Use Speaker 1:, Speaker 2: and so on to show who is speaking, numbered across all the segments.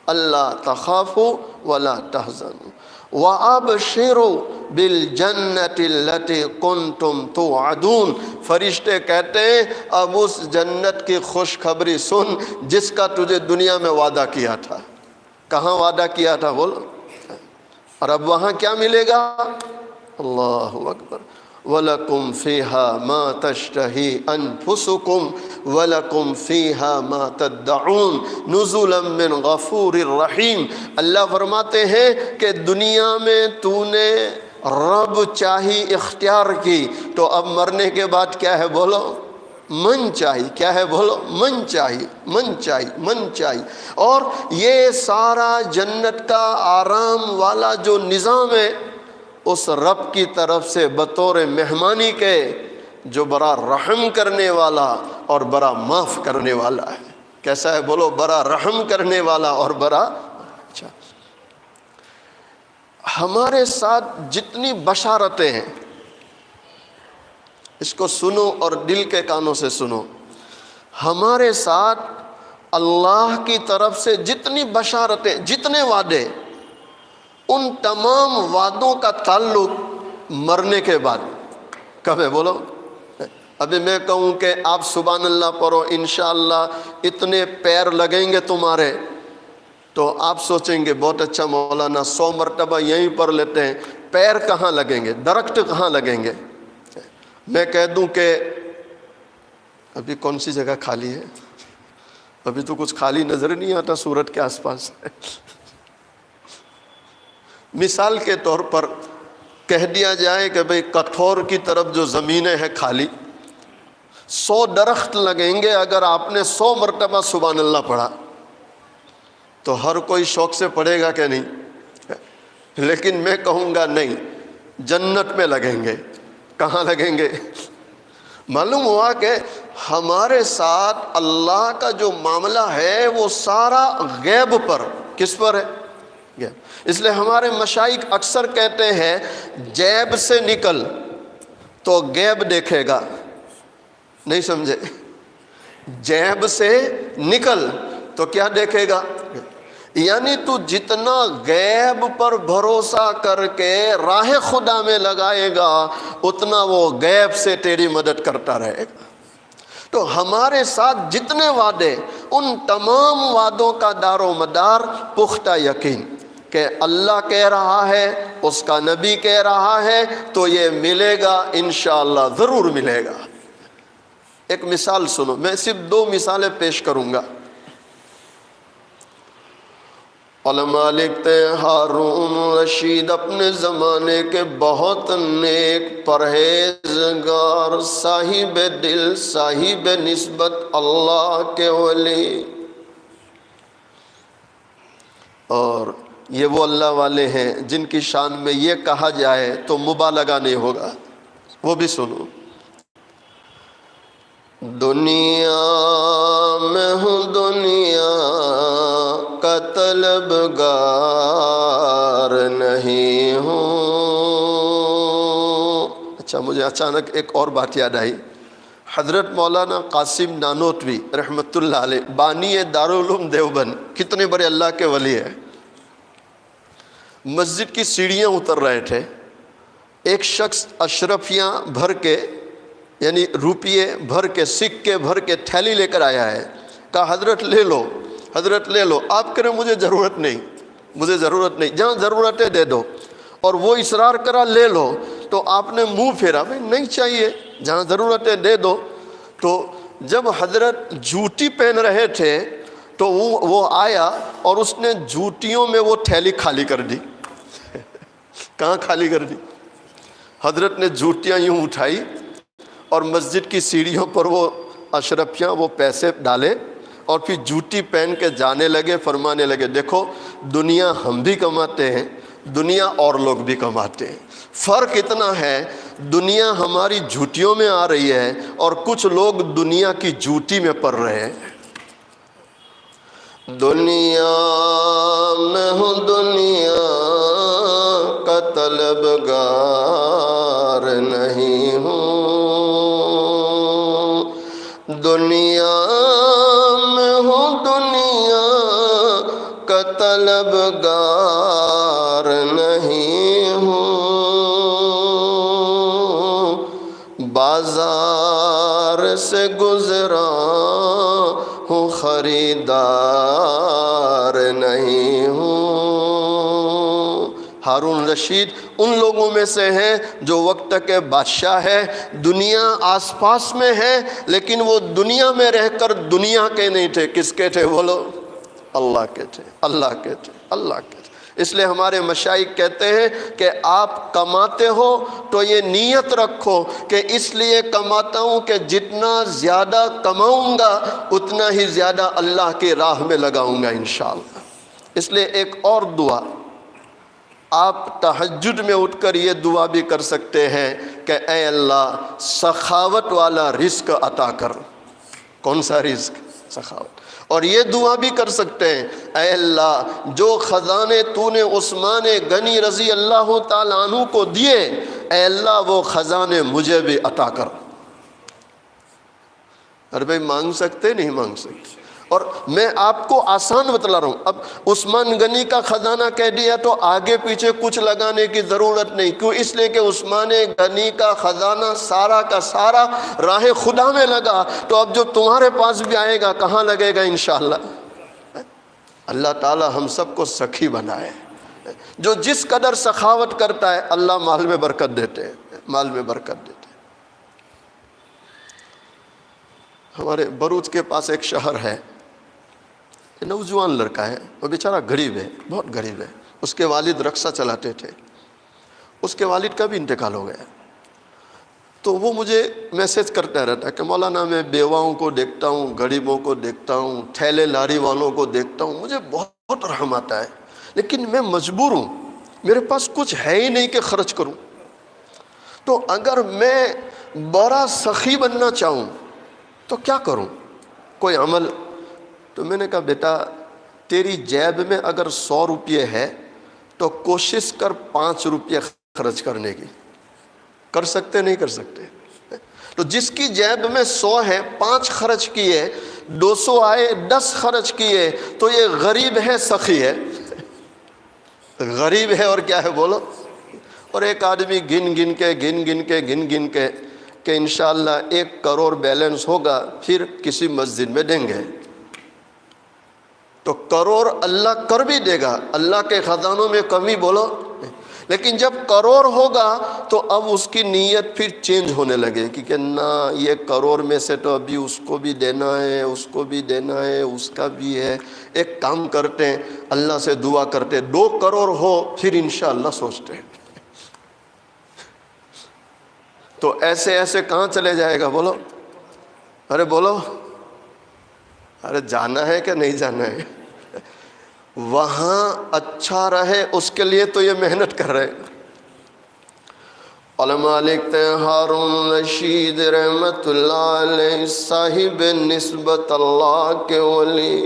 Speaker 1: اللہ تخافوا ولا تحزنوا وابشروا بالجنۃ التي کنتم توعدون۔ فرشتے کہتے ہیں اب اس جنت کی خوشخبری سن جس کا تجھے دنیا میں وعدہ کیا تھا۔ کہاں وعدہ کیا تھا بولو؟ اور اب وہاں کیا ملے گا؟ اللہ اکبر۔ وَلَكُمْ فِيهَا مَا تَشْتَهِي أَنفُسُكُمْ وَلَكُمْ فِيهَا مَا تَدَّعُونَ نُزُلًا مِّن غَفُورٍ رَحِيمٍ۔ اللہ فرماتے ہیں کہ دنیا میں تو نے رب چاہی اختیار کی، تو اب مرنے کے بعد کیا ہے بولو؟ من چاہی۔ کیا ہے بولو؟ من چاہی، من چاہی، من چاہی۔ اور یہ سارا جنت کا آرام والا جو نظام ہے اس رب کی طرف سے بطور مہمانی کے، جو بڑا رحم کرنے والا اور بڑا معاف کرنے والا ہے۔ کیسا ہے بولو؟ بڑا رحم کرنے والا اور بڑا اچھا۔ ہمارے ساتھ جتنی بشارتیں ہیں، اس کو سنو اور دل کے کانوں سے سنو، ہمارے ساتھ اللہ کی طرف سے جتنی بشارتیں، جتنے وعدے، ان تمام وعدوں کا تعلق مرنے کے بعد کب ہے بولو؟ ابھی میں کہوں کہ آپ سبحان اللہ پڑھو انشاءاللہ اتنے پیر لگیں گے تمہارے، تو آپ سوچیں گے بہت اچھا مولانا 100 مرتبہ یہیں پڑھ لیتے ہیں، پیر کہاں لگیں گے؟ درخت کہاں لگیں گے؟ میں کہہ دوں کہ ابھی کون سی جگہ خالی ہے؟ ابھی تو کچھ خالی نظر نہیں آتا سورت کے آس پاس۔ مثال کے طور پر کہہ دیا جائے کہ بھئی کٹھور کی طرف جو زمینیں ہیں خالی، 100 درخت لگیں گے، اگر آپ نے 100 مرتبہ سبحان اللہ پڑھا تو ہر کوئی شوق سے پڑھے گا کہ نہیں؟ لیکن میں کہوں گا نہیں، جنت میں لگیں گے۔ کہاں لگیں گے؟ معلوم ہوا کہ ہمارے ساتھ اللہ کا جو معاملہ ہے وہ سارا غیب پر، کس پر ہے؟ غیب۔ اس لیے ہمارے مشائخ اکثر کہتے ہیں جیب سے نکل تو غیب دیکھے گا۔ نہیں سمجھے؟ جیب سے نکل تو کیا دیکھے گا؟ یعنی تو جتنا غیب پر بھروسہ کر کے راہ خدا میں لگائے گا اتنا وہ غیب سے تیری مدد کرتا رہے گا۔ تو ہمارے ساتھ جتنے وعدے، ان تمام وعدوں کا دار و مدار پختہ یقین کہ اللہ کہہ رہا ہے، اس کا نبی کہہ رہا ہے، تو یہ ملے گا انشاءاللہ، ضرور ملے گا۔ ایک مثال سنو، میں صرف 2 مثالیں پیش کروں گا۔ علماء لکھتے ہیں ہارون رشید اپنے زمانے کے بہت نیک، پرہیزگار، صاحب دل، صاحب نسبت، اللہ کے ولی، اور یہ وہ اللہ والے ہیں جن کی شان میں یہ کہا جائے تو مبالغہ نہیں ہوگا۔ وہ بھی سنو۔ دنیا میں ہوں دنیا کا طلبگار نہیں ہوں۔ اچھا، مجھے اچانک ایک اور بات یاد آئی۔ حضرت مولانا قاسم نانوتوی رحمۃ اللہ علیہ، بانی دارالعلوم دیوبند، کتنے بڑے اللہ کے ولی ہیں، مسجد کی سیڑھیاں اتر رہے تھے، ایک شخص اشرفیاں بھر کے، یعنی روپیے بھر کے، سکے بھر کے تھیلی لے کر آیا ہے۔ کہا حضرت لے لو، حضرت لے لو۔ آپ کریں مجھے ضرورت نہیں، مجھے ضرورت نہیں، جہاں ضرورت ہے دے دو۔ اور وہ اصرار کرا لے لو، تو آپ نے منہ پھیرا، بھائی نہیں چاہیے، جہاں ضرورت ہے دے دو۔ تو جب حضرت جوتی پہن رہے تھے تو وہ آیا اور اس نے جوتیوں میں وہ تھیلی خالی کر دی۔ کہاں خالی کر دی؟ حضرت نے جوتیاں یوں اٹھائی اور مسجد کی سیڑھیوں پر وہ اشرفیاں وہ پیسے ڈالے اور پھر جوتی پہن کے جانے لگے، فرمانے لگے دیکھو دنیا ہم بھی کماتے ہیں، دنیا اور لوگ بھی کماتے ہیں، فرق اتنا ہے دنیا ہماری جوتیوں میں آ رہی ہے اور کچھ لوگ دنیا کی جوتی میں پڑ رہے ہیں۔ دنیا میں ہوں دنیا کا طلبگار نہیں ہوں، دنیا میں ہوں دنیا کا طلبگار نہیں ہوں، بازار سے گزرا ہوں، خریدار نہیں ہوں۔ ہارون رشید ان لوگوں میں سے ہیں جو وقت کے بادشاہ ہے، دنیا آس پاس میں ہے، لیکن وہ دنیا میں رہ کر دنیا کے نہیں تھے۔ کس کے تھے بولو؟ اللہ کے تھے، اللہ کے تھے، اللہ کے تھے۔ اس لیے ہمارے مشائخ کہتے ہیں کہ آپ کماتے ہو تو یہ نیت رکھو کہ اس لیے کماتا ہوں کہ جتنا زیادہ کماؤں گا اتنا ہی زیادہ اللہ کی راہ میں لگاؤں گا انشاءاللہ۔ اس لیے ایک اور دعا آپ تہجد میں اٹھ کر یہ دعا بھی کر سکتے ہیں کہ اے اللہ سخاوت والا رزق عطا کر۔ کون سا رزق؟ سخاوت۔ اور یہ دعا بھی کر سکتے ہیں اے اللہ جو خزانے تو نے عثمان غنی رضی اللہ تعالیٰ عنہ کو دیے، اے اللہ وہ خزانے مجھے بھی عطا کر۔ ارے بھائی مانگ سکتے نہیں مانگ سکتے؟ اور میں آپ کو آسان بتلا رہا ہوں، اب عثمان غنی کا خزانہ کہہ دیا تو آگے پیچھے کچھ لگانے کی ضرورت نہیں۔ کیوں؟ اس لیے کہ عثمان غنی کا خزانہ سارا کا سارا راہ خدا میں لگا، تو اب جو تمہارے پاس بھی آئے گا کہاں لگے گا انشاءاللہ؟ اللہ تعالی ہم سب کو سخی بنائے۔ جو جس قدر سخاوت کرتا ہے اللہ مال میں برکت دیتے ہیں، مال میں برکت دیتے ہیں۔ ہمارے بروچ کے پاس ایک شہر ہے، نوجوان لڑکا ہے، وہ بیچارہ غریب ہے، بہت غریب ہے۔ اس کے والد رکشہ چلاتے تھے، اس کے والد کا بھی انتقال ہو گیا۔ تو وہ مجھے میسج کرتا رہتا ہے کہ مولانا میں بیواؤں کو دیکھتا ہوں، غریبوں کو دیکھتا ہوں، ٹھیلے لاری والوں کو دیکھتا ہوں، مجھے بہت رحم آتا ہے، لیکن میں مجبور ہوں، میرے پاس کچھ ہے ہی نہیں کہ خرچ کروں۔ تو اگر میں بڑا سخی بننا چاہوں تو کیا کروں؟ کوئی عمل؟ تو میں نے کہا بیٹا تیری جیب میں اگر 100 روپے ہے تو کوشش کر 5 روپے خرچ کرنے کی۔ کر سکتے نہیں کر سکتے؟ تو جس کی جیب میں 100 ہے 5 خرچ کیے، 200 آئے 10 خرچ کیے، تو یہ غریب ہے سخی ہے؟ غریب ہے اور کیا ہے بولو؟ اور ایک آدمی گن گن کے کہ انشاءاللہ 1 کروڑ بیلنس ہوگا پھر کسی مسجد میں دیں گے۔ تو کروڑ اللہ کر بھی دے گا، اللہ کے خزانوں میں کمی بولو، لیکن جب کروڑ ہوگا تو اب اس کی نیت پھر چینج ہونے لگے کہ نہ یہ کروڑ میں سے تو ابھی اس کو بھی دینا ہے، اس کو بھی دینا ہے، اس کا بھی ہے۔ ایک کام کرتے ہیں، اللہ سے دعا کرتے 2 کروڑ ہو پھر انشاءاللہ سوچتے ہیں۔ تو ایسے ایسے کہاں چلے جائے گا بولو؟ ارے بولو، ارے جانا ہے کہ نہیں جانا ہے؟ وہاں اچھا رہے اس کے لیے تو یہ محنت کر رہے ہیں۔ علماء لکھتے ہیں ہارون رشید رحمت اللہ علیہ صاحب نسبت اللہ کے ولی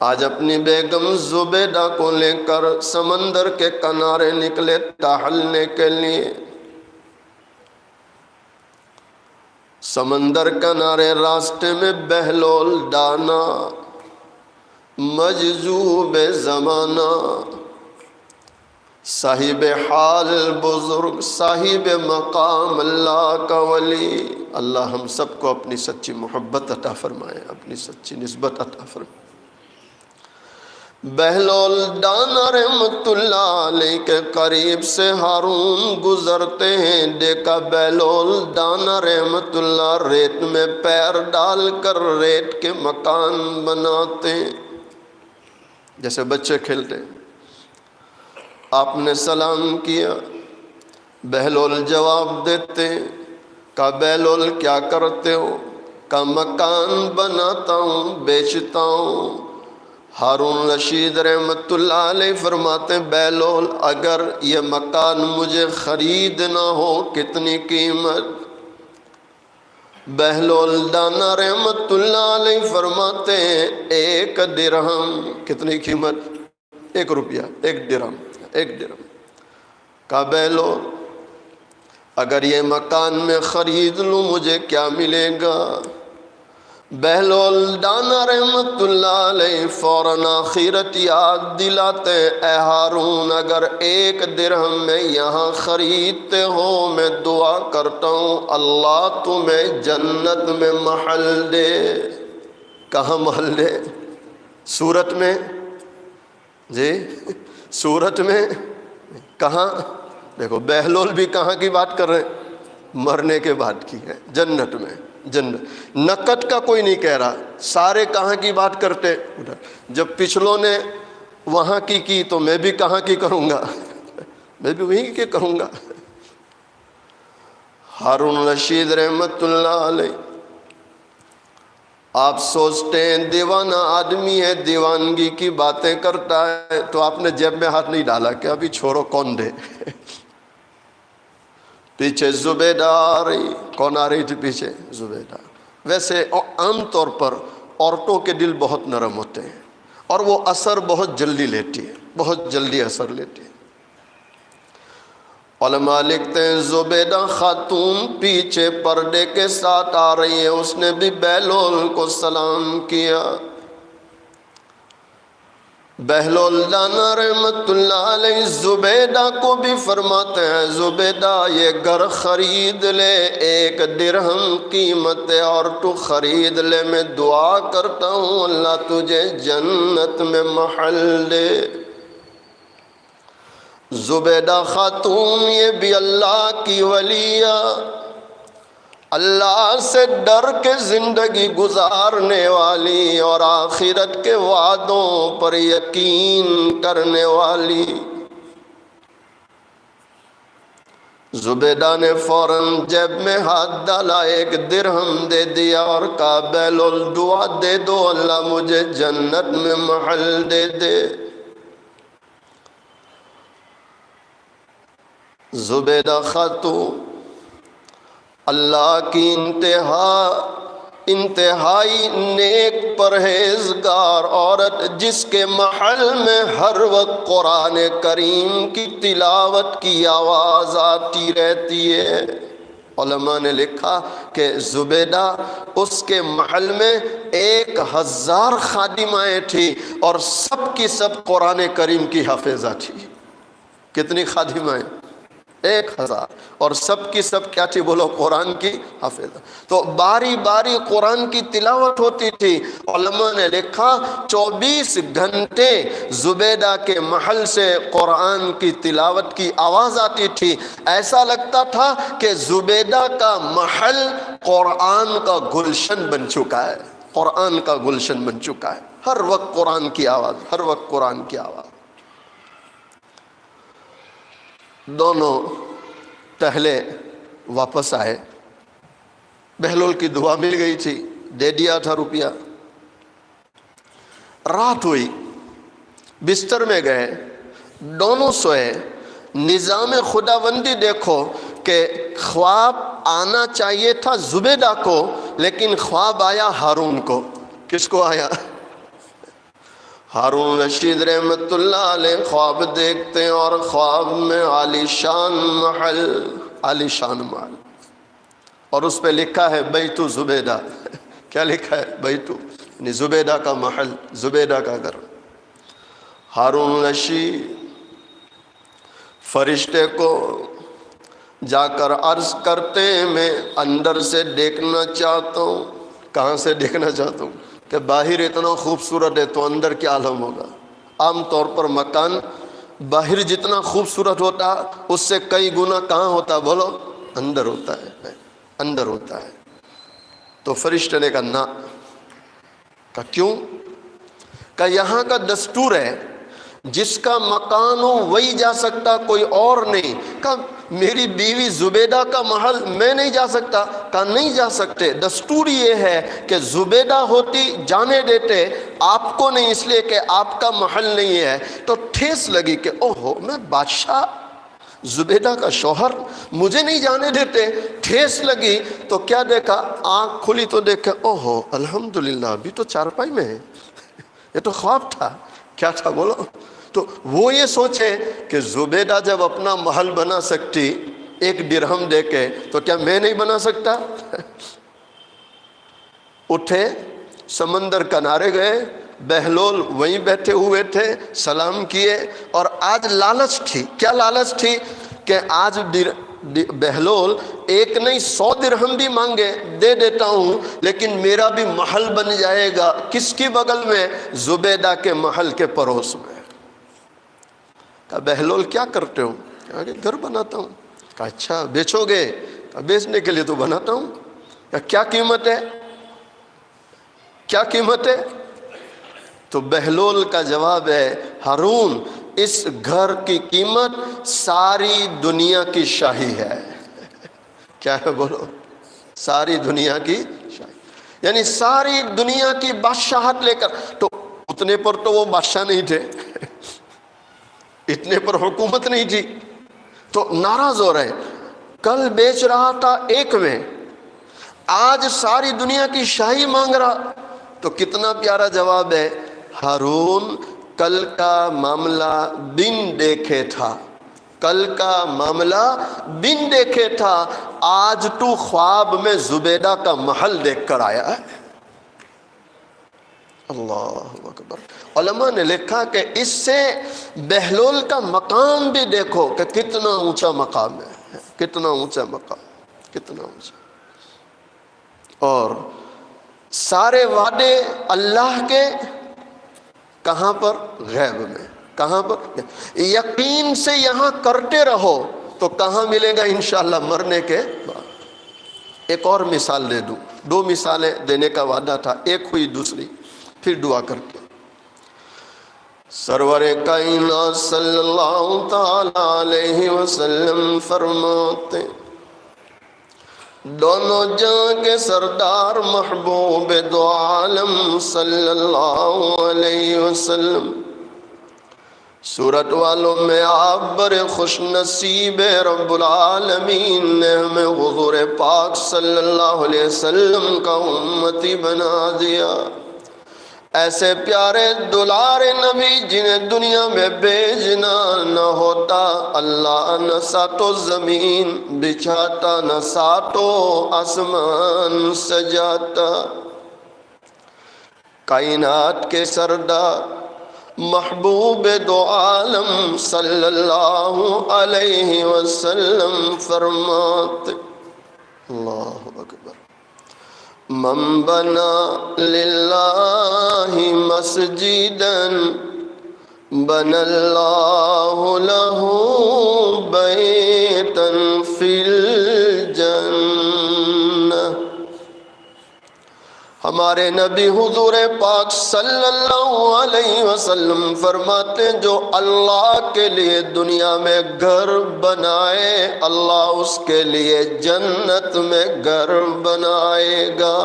Speaker 1: آج اپنی بیگم زبیدہ کو لے کر سمندر کے کنارے نکلے ٹہلنے کے لیے۔ سمندر کنارے راستے میں بہلول دانا مجذوب زمانہ صاحب حال بزرگ صاحب مقام اللہ کا ولی، اللہ ہم سب کو اپنی سچی محبت عطا فرمائے، اپنی سچی نسبت عطا فرمائے۔ بہلول دانا رحمت اللہ علیہ کے قریب سے ہارون گزرتے ہیں، دیکھا بہلول دانا رحمت اللہ ریت میں پیر ڈال کر ریت کے مکان بناتے ہیں، جیسے بچے کھیلتے۔ آپ نے سلام کیا، بہلول جواب دیتے، کہا بہلول کیا کرتے ہو؟ کہا مکان بناتا ہوں، بیچتا ہوں۔ ہارون رشید رحمت اللہ علیہ فرماتے ہیں بہلول اگر یہ مکان مجھے خریدنا ہو کتنی قیمت؟ بہلول دانا رحمت اللہ علیہ فرماتے ہیں 1 درہم۔ کتنی قیمت؟ 1 روپیہ، 1 درہم، 1 درہم۔ کہا بہلول اگر یہ مکان میں خرید لوں مجھے کیا ملے گا؟ بہلول دانا رحمت اللہ علیہ فوراً آخرت یاد دلاتے، اے ہارون اگر 1 درہم میں یہاں خریدتے ہو میں دعا کرتا ہوں اللہ تمہیں جنت میں محل دے۔ کہاں محل دے؟ صورت میں؟ جی صورت میں کہاں؟ دیکھو بہلول بھی کہاں کی بات کر رہے ہیں؟ مرنے کے بعد کی ہے، جنت میں۔ جنت نقد کا کوئی نہیں کہہ رہا، سارے کہاں کی بات کرتے؟ جب پچھلوں نے وہاں کی تو میں بھی کہاں کی کروں گا، میں بھی وہیں کی کروں گا۔ ہارون رشید رحمت اللہ علیہ، آپ سوچتے ہیں دیوانہ آدمی ہے، دیوانگی کی باتیں کرتا ہے، تو آپ نے جیب میں ہاتھ نہیں ڈالا کہ ابھی چھوڑو کون دے؟ پیچھے زبیدہ آ رہی، کون آ رہی تھی پیچھے؟ زبیدہ۔ ویسے عام طور پر عورتوں کے دل بہت نرم ہوتے ہیں اور وہ اثر بہت جلدی لیتی ہے، بہت جلدی اثر لیتی ہے۔ علماء لکھتے ہیں زبیدہ خاتون پیچھے پردے کے ساتھ آ رہی ہے، اس نے بھی بہلول کو سلام کیا۔ بہلول دانا رحمت اللہ علیہ زبیدہ کو بھی فرماتے ہیں زبیدہ یہ گھر خرید لے، 1 درہم قیمت ہے اور تو خرید لے، میں دعا کرتا ہوں اللہ تجھے جنت میں محل دے۔ زبیدہ خاتون یہ بھی اللہ کی ولیہ، اللہ سے ڈر کے زندگی گزارنے والی اور آخرت کے وعدوں پر یقین کرنے والی۔ زبیدہ نے فوراً جیب میں ہاتھ ڈالا، 1 درہم دے دیا اور کہا بہلول دعا دے دو اللہ مجھے جنت میں محل دے دے۔ زبیدہ خاتون اللہ کی انتہائی نیک پرہیزگار عورت، جس کے محل میں ہر وقت قرآن کریم کی تلاوت کی آواز آتی رہتی ہے۔ علماء نے لکھا کہ زبیدہ اس کے محل میں 1000 خادمائیں تھیں اور سب کی سب قرآن کریم کی حافظہ تھی۔ کتنی خادمائیں؟ 1000، اور سب کی سب کیا تھی بولو؟ قرآن کی حافظہ۔ تو باری باری قرآن کی تلاوت ہوتی تھی۔ علماء نے لکھا 24 گھنٹے زبیدہ کے محل سے قرآن کی تلاوت کی آواز آتی تھی، ایسا لگتا تھا کہ زبیدہ کا محل قرآن کا گلشن بن چکا ہے، قرآن کا گلشن بن چکا ہے، ہر وقت قرآن کی آواز، ہر وقت قرآن کی آواز۔ دونوں ٹہلے واپس آئے، بہلول کی دعا مل گئی تھی، دے دیا تھا روپیہ۔ رات ہوئی، بستر میں گئے، دونوں سوئے۔ نظام خداوندی دیکھو کہ خواب آنا چاہیے تھا زبیدہ کو، لیکن خواب آیا ہارون کو۔ کس کو آیا؟ ہارون رشید رحمت اللہ علیہ خواب دیکھتے ہیں اور خواب میں عالی شان محل، عالی شان محل، اور اس پہ لکھا ہے بیت زبیدہ۔ کیا لکھا ہے؟ بیت، یعنی زبیدہ کا محل، زبیدہ کا گھر۔ ہارون رشید فرشتے کو جا کر عرض کرتے ہیں میں اندر سے دیکھنا چاہتا ہوں۔ کہاں سے دیکھنا چاہتا ہوں؟ کہ باہر اتنا خوبصورت ہے تو اندر کیا عالم ہوگا۔ عام طور پر مکان باہر جتنا خوبصورت ہوتا اس سے کئی گنا کہاں ہوتا بولو؟ اندر ہوتا ہے، اندر ہوتا ہے۔ تو فرشتے نے کہا نہ۔ کہا کیوں؟ کہ یہاں کا دستور ہے جس کا مکان ہو وہی جا سکتا، کوئی اور نہیں۔ کہا میری بیوی زبیدہ کا محل میں نہیں جا سکتا؟ کہا نہیں جا سکتے، دستور یہ ہے کہ زبیدہ ہوتی جانے دیتے، آپ کو نہیں، اس لیے کہ آپ کا محل نہیں ہے۔ تو ٹھیس لگی کہ اوہو میں بادشاہ، زبیدہ کا شوہر، مجھے نہیں جانے دیتے۔ ٹھیس لگی تو کیا دیکھا؟ آنکھ کھلی تو دیکھا اوہو الحمدللہ ابھی تو چارپائی میں ہے، یہ تو خواب تھا۔ کیا تھا بولو؟ تو وہ یہ سوچے کہ زبیدہ جب اپنا محل بنا سکتی 1 درہم دے کے، تو کیا میں نہیں بنا سکتا؟ اٹھے سمندر کنارے گئے، بہلول وہیں بیٹھے ہوئے تھے، سلام کیے، اور آج لالچ تھی. کیا لالچ تھی؟ کہ آج بہلول ایک نہیں 100 درہم بھی مانگے دے دیتا ہوں، لیکن میرا بھی محل بن جائے گا. کس کی بغل میں؟ زبیدہ کے محل کے پڑوس میں. کہا بہلول کیا کرتے ہو؟ کہا کہ گھر بناتا ہوں. کہا اچھا بیچو گے؟ کہا بیچنے کے لیے تو بناتا ہوں. کہا کیا قیمت ہے؟ کیا قیمت ہے؟ تو بہلول کا جواب ہے، ہارون اس گھر کی قیمت ساری دنیا کی شاہی ہے. کیا ہے بولو؟ ساری دنیا کی شاہی، یعنی ساری دنیا کی بادشاہت لے کر. تو اتنے پر تو وہ بادشاہ نہیں تھے، اتنے پر حکومت نہیں تھی، تو ناراض ہو رہے. کل بیچ رہا تھا 1 میں، آج ساری دنیا کی شاہی مانگ رہا. تو کتنا پیارا جواب ہے، ہارون کل کا معاملہ بن دیکھے تھا، کل کا معاملہ بن دیکھے تھا، آج تو خواب میں زبیدہ کا محل دیکھ کر آیا ہے. اللہ اکبر. علماء نے لکھا کہ اس سے بہلول کا مقام بھی دیکھو کہ کتنا اونچا مقام ہے، کتنا اونچا مقام، کتنا اونچا. اور سارے وعدے اللہ کے کہاں پر؟ غیب میں. کہاں پر؟ یقین سے یہاں کرتے رہو تو کہاں ملے گا؟ انشاءاللہ مرنے کے بعد. ایک اور مثال دے دوں، 2 مثالیں دینے کا وعدہ تھا، ایک ہوئی دوسری پھر دعا کرتے. سرور کائنات صلی اللہ تعالی علیہ وسلم فرماتے، دونوں جہاں کے سردار محبوب دو عالم صلی اللہ علیہ وسلم، سورت والوں میں آپ بڑے خوش نصیب، رب العالمین نے ہمیں حضور پاک صلی اللہ علیہ وسلم کا امتی بنا دیا. ایسے پیارے دلارے نبی جنہیں دنیا میں بھیجنا نہ ہوتا، اللہ نہ ساتوں زمین بچھاتا، نہ ساتوں آسمان سجاتا. کائنات کے سردار محبوب دو عالم صلی اللہ علیہ وسلم فرماتے، اللہ اکبر، من بنا للہ مسجدا بنى اللہ لہ بیتا فی الجنہ. ہمارے نبی حضور پاک صلی اللہ علیہ وسلم فرماتے، جو اللہ کے لیے دنیا میں گھر بنائے، اللہ اس کے لیے جنت میں گھر بنائے گا.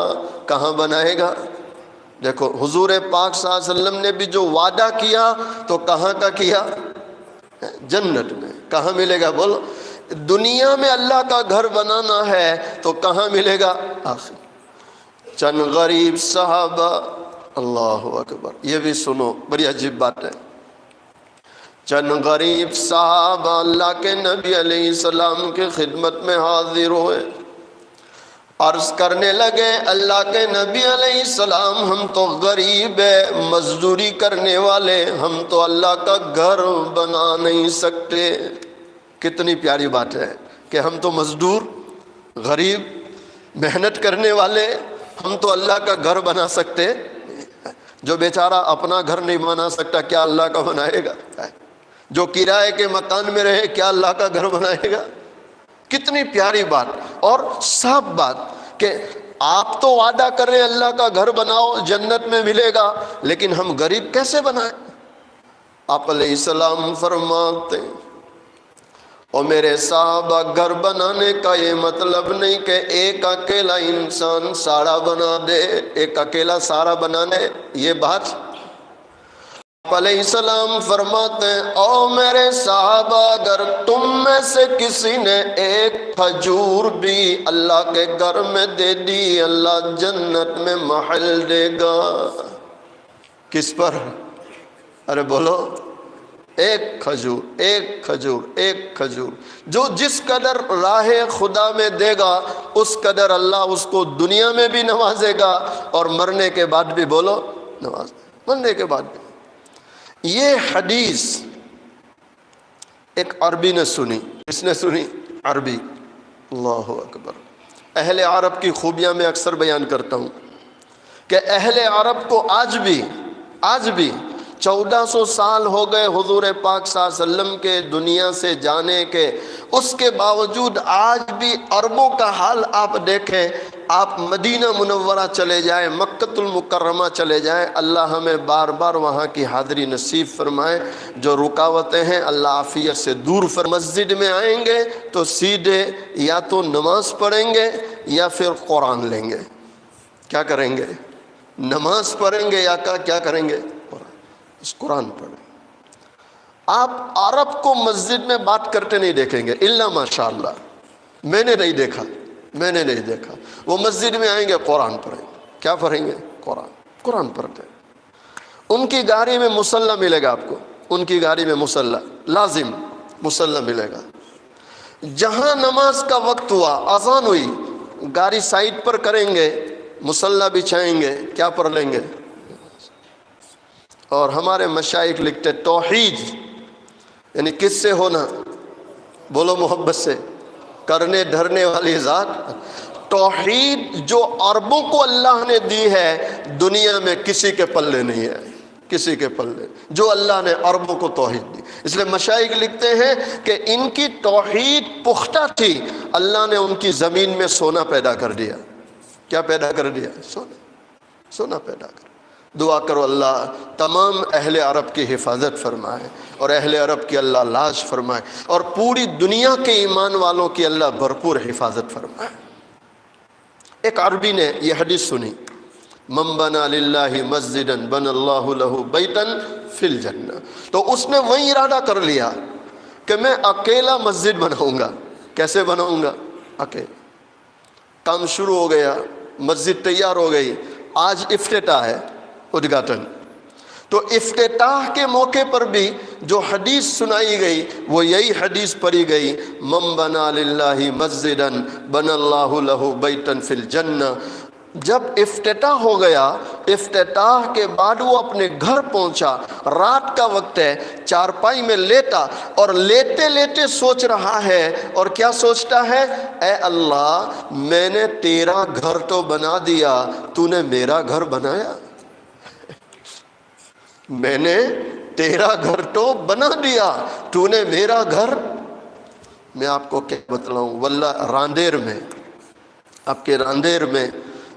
Speaker 1: کہاں بنائے گا؟ دیکھو حضور پاک صلی اللہ علیہ وسلم نے بھی جو وعدہ کیا تو کہاں کا کیا؟ جنت میں. کہاں ملے گا بولو؟ دنیا میں اللہ کا گھر بنانا ہے تو کہاں ملے گا؟ آخر. چند غریب صحابہ، اللہ اکبر، یہ بھی سنو بڑی عجیب بات ہے. چند غریب صحابہ اللہ کے نبی علیہ السلام کی خدمت میں حاضر ہوئے، عرض کرنے لگے، اللہ کے نبی علیہ السلام ہم تو غریب ہیں، مزدوری کرنے والے، ہم تو اللہ کا گھر بنا نہیں سکتے. کتنی پیاری بات ہے کہ ہم تو مزدور، غریب، محنت کرنے والے، ہم تو اللہ کا گھر بنا سکتے. جو بیچارہ اپنا گھر نہیں بنا سکتا کیا اللہ کا بنائے گا؟ جو کرائے کے مکان میں رہے کیا اللہ کا گھر بنائے گا؟ کتنی پیاری بات اور صاف بات کہ آپ تو وعدہ کر رہے ہیں اللہ کا گھر بناؤ جنت میں ملے گا، لیکن ہم غریب کیسے بنائیں؟ آپ علیہ السلام فرماتے، اور میرے صحابہ گھر بنانے کا یہ مطلب نہیں کہ ایک اکیلا انسان سارا بنا دے، ایک اکیلا سارا بنانے، یہ بات. آپ علیہ السلام فرماتے ہیں، او میرے صحابہ اگر تم میں سے کسی نے ایک کھجور بھی اللہ کے گھر میں دے دی، اللہ جنت میں محل دے گا. کس پر؟ ارے بولو، ایک کھجور، ایک کھجور، ایک کھجور، جو جس قدر راہ خدا میں دے گا اس قدر اللہ اس کو دنیا میں بھی نوازے گا اور مرنے کے بعد بھی، بولو، نواز، مرنے کے بعد بھی۔ یہ حدیث ایک عربی نے سنی، کس نے سنی؟ عربی۔ اللہ اکبر۔ اہل عرب کی خوبیاں میں اکثر بیان کرتا ہوں کہ اہل عرب کو آج بھی 1400 سال ہو گئے حضور پاک صلی اللہ علیہ وسلم کے دنیا سے جانے کے، اس کے باوجود آج بھی عربوں کا حال آپ دیکھیں۔ آپ مدینہ منورہ چلے جائیں، مکۃ المکرمہ چلے جائیں، اللہ ہمیں بار بار وہاں کی حاضری نصیب فرمائے۔ جو رکاوٹیں ہیں اللہ عافیت سے دور مسجد میں آئیں گے تو سیدھے یا تو نماز پڑھیں گے یا پھر قرآن لیں گے۔ کیا کریں گے؟ نماز پڑھیں گے یا کیا کریں گے؟ قرآن پڑھیں۔ آپ عرب کو مسجد میں بات کرتے نہیں دیکھیں گے، الا ماشاءاللہ، میں نے نہیں دیکھا۔ وہ مسجد میں آئیں گے قرآن پڑھیں۔ کیا پڑھیں گے؟ قرآن پڑھتے ہیں۔ ان کی گاڑی میں مصلی ملے گا آپ کو، ان کی گاڑی میں مصلی، لازم مصلی ملے گا۔ جہاں نماز کا وقت ہوا، اذان ہوئی، گاڑی سائڈ پر کریں گے، مصلی بچھائیں گے، کیا پڑھ لیں گے؟ اور ہمارے مشائخ لکھتے توحید یعنی کس سے ہونا؟ بولو محبت سے، کرنے دھرنے والی ذات۔ توحید جو عربوں کو اللہ نے دی ہے دنیا میں کسی کے پلے نہیں ہے، کسی کے پلے، جو اللہ نے عربوں کو توحید دی۔ اس لیے مشائخ لکھتے ہیں کہ ان کی توحید پختہ تھی، اللہ نے ان کی زمین میں سونا پیدا کر دیا۔ کیا پیدا کر دیا؟ سونا پیدا کر۔ دعا کرو اللہ تمام اہل عرب کی حفاظت فرمائے اور اہل عرب کی اللہ لاج فرمائے اور پوری دنیا کے ایمان والوں کی اللہ بھرپور حفاظت فرمائے۔ ایک عربی نے یہ حدیث سنی، من بنا للہ مسجدا بنى اللہ لہ بیتا فی الجنہ، تو اس نے وہی ارادہ کر لیا کہ میں اکیلا مسجد بناؤں گا۔ کیسے بناؤں گا؟ اکیلا۔ کام شروع ہو گیا، مسجد تیار ہو گئی، آج افتتاح ہے، ادگھاٹن۔ تو افتتاح کے موقع پر بھی جو حدیث سنائی گئی وہ یہی حدیث پڑھی گئی، من بنا للہ مسجدا بنى اللہ لہ بیتا فی الجنہ۔ جب افتتاح ہو گیا، افتتاح کے بعد وہ اپنے گھر پہنچا، رات کا وقت ہے، چارپائی میں لیٹا اور لیٹے لیٹے سوچ رہا ہے، اور کیا سوچتا ہے؟ اے اللہ، میں نے تیرا گھر تو بنا دیا، تو نے میرا گھر بنایا؟ میں نے تیرا گھر تو بنا دیا، تو نے میرا گھر؟ میں آپ کو کیا بتلاؤں، واللہ راندیر میں، آپ کے راندیر میں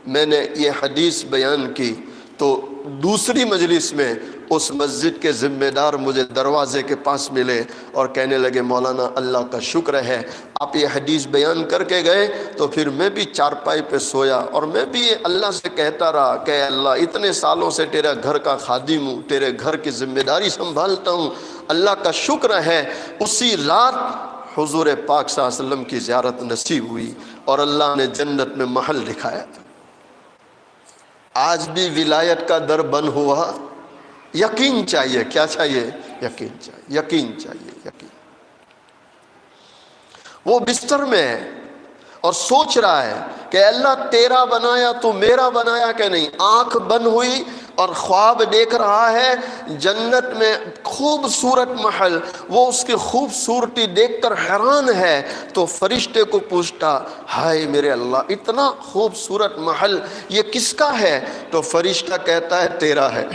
Speaker 1: میں نے یہ حدیث بیان کی تو دوسری مجلس میں اس مسجد کے ذمہ دار مجھے دروازے کے پاس ملے اور کہنے لگے مولانا اللہ کا شکر ہے آپ یہ حدیث بیان کر کے گئے، تو پھر میں بھی چارپائی پہ سویا اور میں بھی اللہ سے کہتا رہا کہ اللہ اتنے سالوں سے تیرا گھر کا خادم ہوں، تیرے گھر کی ذمہ داری سنبھالتا ہوں، اللہ کا شکر ہے اسی رات حضور پاک صلی اللہ علیہ وسلم کی زیارت نصیب ہوئی اور اللہ نے جنت میں محل دکھایا۔ آج بھی ولایت کا در بند ہوا، یقین چاہیے۔ کیا چاہیے؟ یقین چاہیے، یقین چاہیے، یقین۔ وہ بستر میں ہے اور سوچ رہا ہے کہ اللہ تیرا بنایا تو میرا بنایا کہ نہیں۔ آنکھ بند ہوئی اور خواب دیکھ رہا ہے جنت میں خوبصورت محل، وہ اس کی خوبصورتی دیکھ کر حیران ہے، تو فرشتے کو پوچھتا، ہائے میرے اللہ اتنا خوبصورت محل یہ کس کا ہے؟ تو فرشتہ کہتا ہے تیرا ہے۔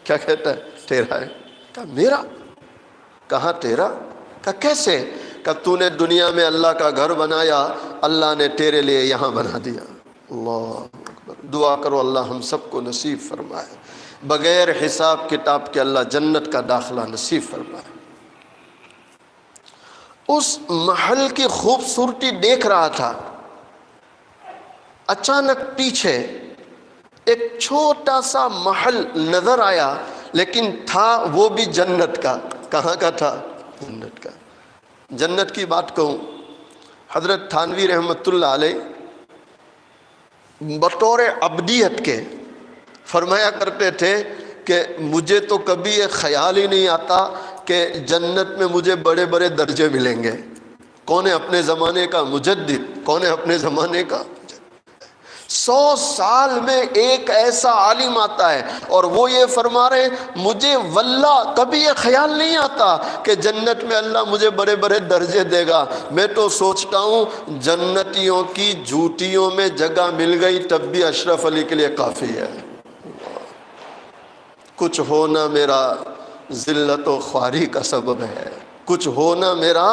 Speaker 1: کیا کہتا ہے؟ تیرا ہے۔ کہا میرا؟ کہاں تیرا؟ کہا کیسے؟ کہ تو نے دنیا میں اللہ کا گھر بنایا، اللہ نے تیرے لیے یہاں بنا دیا۔ اللہ اکبر۔ دعا کرو اللہ ہم سب کو نصیب فرمائے، بغیر حساب کتاب کے اللہ جنت کا داخلہ نصیب فرمائے۔ اس محل کی خوبصورتی دیکھ رہا تھا، اچانک پیچھے ایک چھوٹا سا محل نظر آیا، لیکن تھا وہ بھی جنت کا۔ کہاں کا تھا؟ جنت کا۔ جنت کی بات کہوں، حضرت تھانوی رحمۃ اللہ علیہ بطور عبدیت کے فرمایا کرتے تھے کہ مجھے تو کبھی یہ خیال ہی نہیں آتا کہ کہ جنت میں مجھے بڑے بڑے درجے ملیں گے. کون ہے اپنے زمانے کا مجدد؟ کون ہے اپنے زمانے کا؟ 100 سال میں ایک ایسا عالم آتا ہے اور وہ یہ فرما رہے مجھے واللہ کبھی یہ خیال نہیں آتا کہ جنت میں اللہ مجھے بڑے بڑے درجے دے گا. میں تو سوچتا ہوں جنتیوں کی جوتیوں میں جگہ مل گئی تب بھی اشرف علی کے لیے کافی ہے. کچھ ہونا میرا ذلت و خواری کا سبب ہے، کچھ ہونا میرا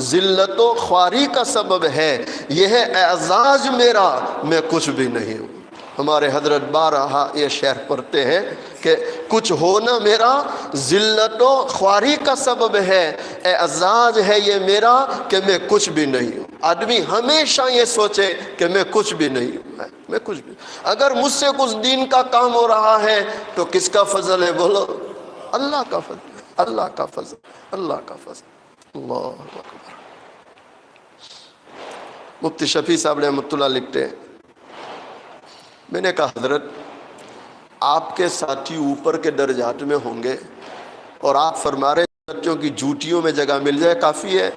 Speaker 1: ذلت و خواری کا سبب ہے، یہ ہے اعزاز میرا، میں کچھ بھی نہیں ہوں. ہمارے حضرت بارہا یہ شعر پڑھتے ہیں کہ کچھ ہونا میرا ذلت و خواری کا سبب ہے، اعزاز ہے یہ میرا کہ میں کچھ بھی نہیں ہوں. آدمی ہمیشہ یہ سوچے کہ میں کچھ بھی نہیں ہوں، میں کچھ بھی. اگر مجھ سے کچھ دین کا کام ہو رہا ہے تو کس کا فضل ہے؟ بولو اللہ کا فضل ہے، اللہ کا فضل، اللہ کا فضل. اللہ اکبر. مفتی شفیع صاحب رحمۃ اللہ لکھتے ہیں میں نے کہا حضرت آپ کے ساتھی اوپر کے درجات میں ہوں گے اور آپ فرما رہے ہیں بچوں کی جوتیوں میں جگہ مل جائے کافی ہے،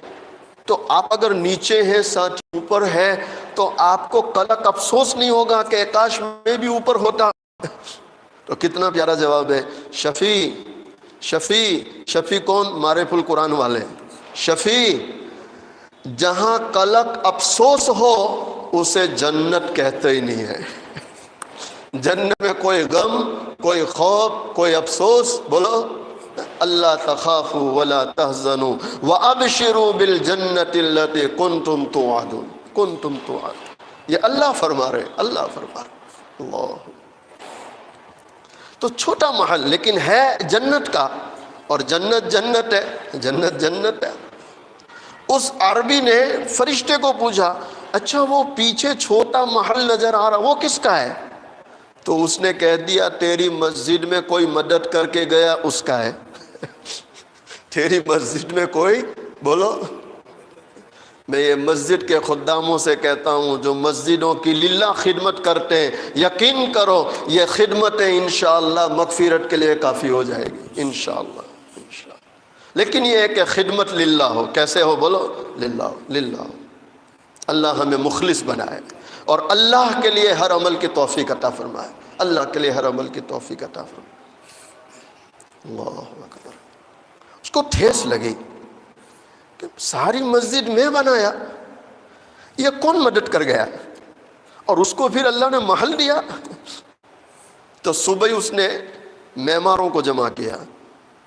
Speaker 1: تو آپ اگر نیچے ہیں ساتھی اوپر ہے تو آپ کو کلک افسوس نہیں ہوگا کہ کاش میں بھی اوپر ہوتا؟ تو کتنا پیارا جواب ہے. شفیع کون؟ معرف القرآن والے. شفیع جہاں کلک افسوس ہو اسے جنت کہتے ہی نہیں ہے. جنت میں کوئی غم، کوئی خوف، کوئی افسوس، بولو اللہ تخافوا ولا تحزنوا وابشروا بالجنۃ التي کنتم توعدون. کنتم توعدون، یہ اللہ فرما رہے، اللہ فرما رہے. اللہ. تو چھوٹا محل لیکن ہے جنت کا، اور جنت جنت ہے، جنت جنت ہے. اس عربی نے فرشتے کو پوچھا اچھا وہ پیچھے چھوٹا محل نظر آ رہا وہ کس کا ہے؟ تو اس نے کہہ دیا تیری مسجد میں کوئی مدد کر کے گیا اس کا ہے. تیری مسجد میں کوئی، بولو. میں یہ مسجد کے خداموں سے کہتا ہوں جو مسجدوں کی للہ خدمت کرتے ہیں، یقین کرو یہ خدمتیں انشاءاللہ مغفرت کے لیے کافی ہو جائے گی انشاءاللہ. لیکن یہ ہے کہ خدمت للہ ہو. کیسے ہو؟ بولو للہ ہو، للہ ہو. اللہ ہمیں مخلص بنائے اور اللہ کے لیے ہر عمل کی توفیق عطا فرمائے، اللہ کے لیے ہر عمل کی توفیق عطا فرمائے. اللہ اکبر. اس کو ٹھیس لگی کہ ساری مسجد میں بنایا، یہ کون مدد کر گیا؟ اور اس کو پھر اللہ نے محل دیا. تو صبح ہی اس نے معماروں کو جمع کیا.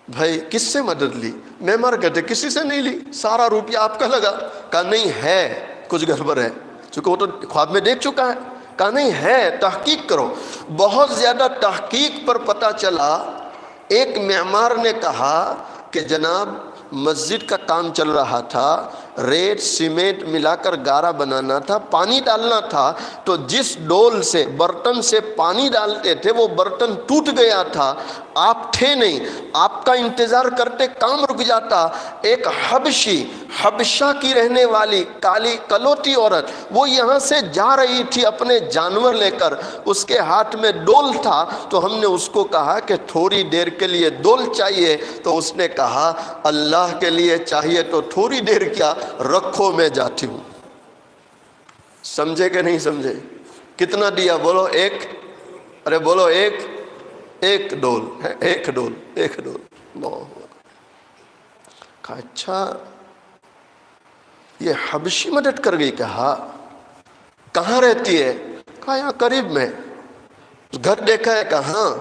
Speaker 1: بھائی کس سے مدد لی؟ معمار کہتے کسی سے نہیں لی، سارا روپیہ آپ کا لگا. کہا نہیں ہے کچھ گڑبڑ ہے، چونکہ وہ تو خواب میں دیکھ چکا ہے. کہا نہیں ہے، تحقیق کرو. بہت زیادہ تحقیق پر پتہ چلا ایک معمار نے کہا کہ جناب مسجد کا کام چل رہا تھا، ریت سیمنٹ ملا کر گارا بنانا تھا، پانی ڈالنا تھا، تو جس ڈول سے برتن سے پانی ڈالتے تھے وہ برتن ٹوٹ گیا تھا. آپ تھے نہیں، آپ کا انتظار کرتے کام رک جاتا. ایک حبشہ کی رہنے والی کالی کلوتی عورت وہ یہاں سے جا رہی تھی اپنے جانور لے کر، اس کے ہاتھ میں ڈول تھا. تو ہم نے اس کو کہا کہ تھوڑی دیر کے لیے ڈول چاہیے، تو اس نے کہا اللہ کے لیے چاہیے تو تھوڑی دیر کیا، رکھو میں جاتی ہوں. سمجھے کہ نہیں سمجھے؟ کتنا دیا؟ بولو ایک، ارے بولو ایک ڈول ہے، ایک ڈول. کہا اچھا یہ حبشی مدد کر گئی. کہا کہاں رہتی ہے؟ کہا یہاں قریب میں. گھر دیکھا ہے؟ کہا ہاں.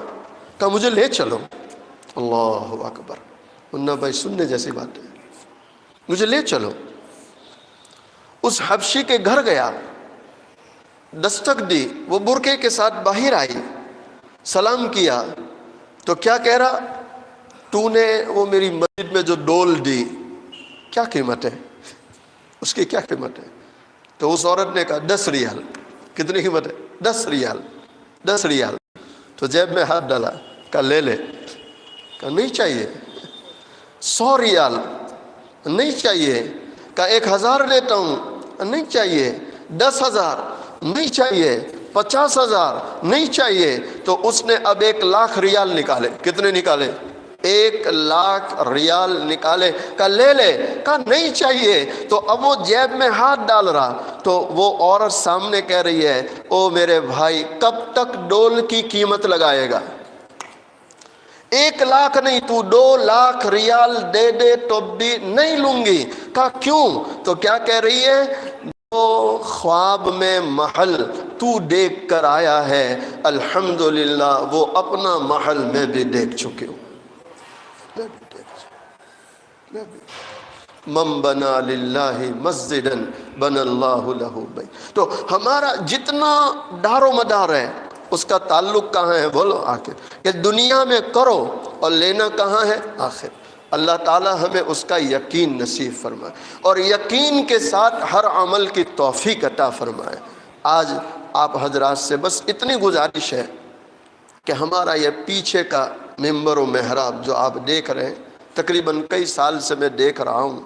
Speaker 1: کہا مجھے لے چلو. اللہ اکبر. منا بھائی سننے جیسی بات ہے، مجھے لے چلو. اس حبشی کے گھر گیا، دستک دی، وہ برقعے کے ساتھ باہر آئی، سلام کیا. تو کیا کہہ رہا؟ تو نے وہ میری مسجد میں جو ڈول دی کیا قیمت ہے؟ اس کی کیا قیمت ہے؟ تو اس عورت نے کہا 10 ریال. کتنی قیمت ہے؟ 10 ریال. 10 ریال. تو جیب میں ہاتھ ڈالا، کہا لے لے. کہا نہیں چاہیے. 100 ریال. نہیں چاہیے. کہا 1000 لیتا ہوں. نہیں چاہیے. 10,000. نہیں چاہیے. 50,000. نہیں چاہیے. تو اس نے اب 1,00,000 ریال نکالے. کتنے نکالے؟ 1,00,000 ریال نکالے، کہا لے لے، کہا نہیں چاہیے۔ تو اب وہ جیب میں ہاتھ ڈال رہا تو وہ عورت سامنے کہہ رہی ہے، او میرے بھائی کب تک ڈول کی قیمت لگائے گا؟ 1,00,000 نہیں، تو 2,00,000 ریال دے دے تو بھی نہیں لوں گی۔ کہا کیوں؟ تو کیا کہہ رہی ہے، جو خواب میں محل تو دیکھ کر آیا ہے، الحمدللہ وہ اپنا محل میں بھی دیکھ چکی ہوں۔ من بنا للہ مسجدا بنا اللہ لہ بیت۔ تو ہمارا جتنا دار و مدار ہے اس کا تعلق کہاں ہے؟ بولو آخر، کہ دنیا میں کرو اور لینا کہاں ہے؟ آخر۔ اللہ تعالی ہمیں اس کا یقین نصیب فرمائے اور یقین کے ساتھ ہر عمل کی توفیق عطا فرمائے۔ آج آپ حضرات سے بس اتنی گزارش ہے کہ ہمارا یہ پیچھے کا ممبر و محراب جو آپ دیکھ رہے ہیں، تقریباً کئی سال سے میں دیکھ رہا ہوں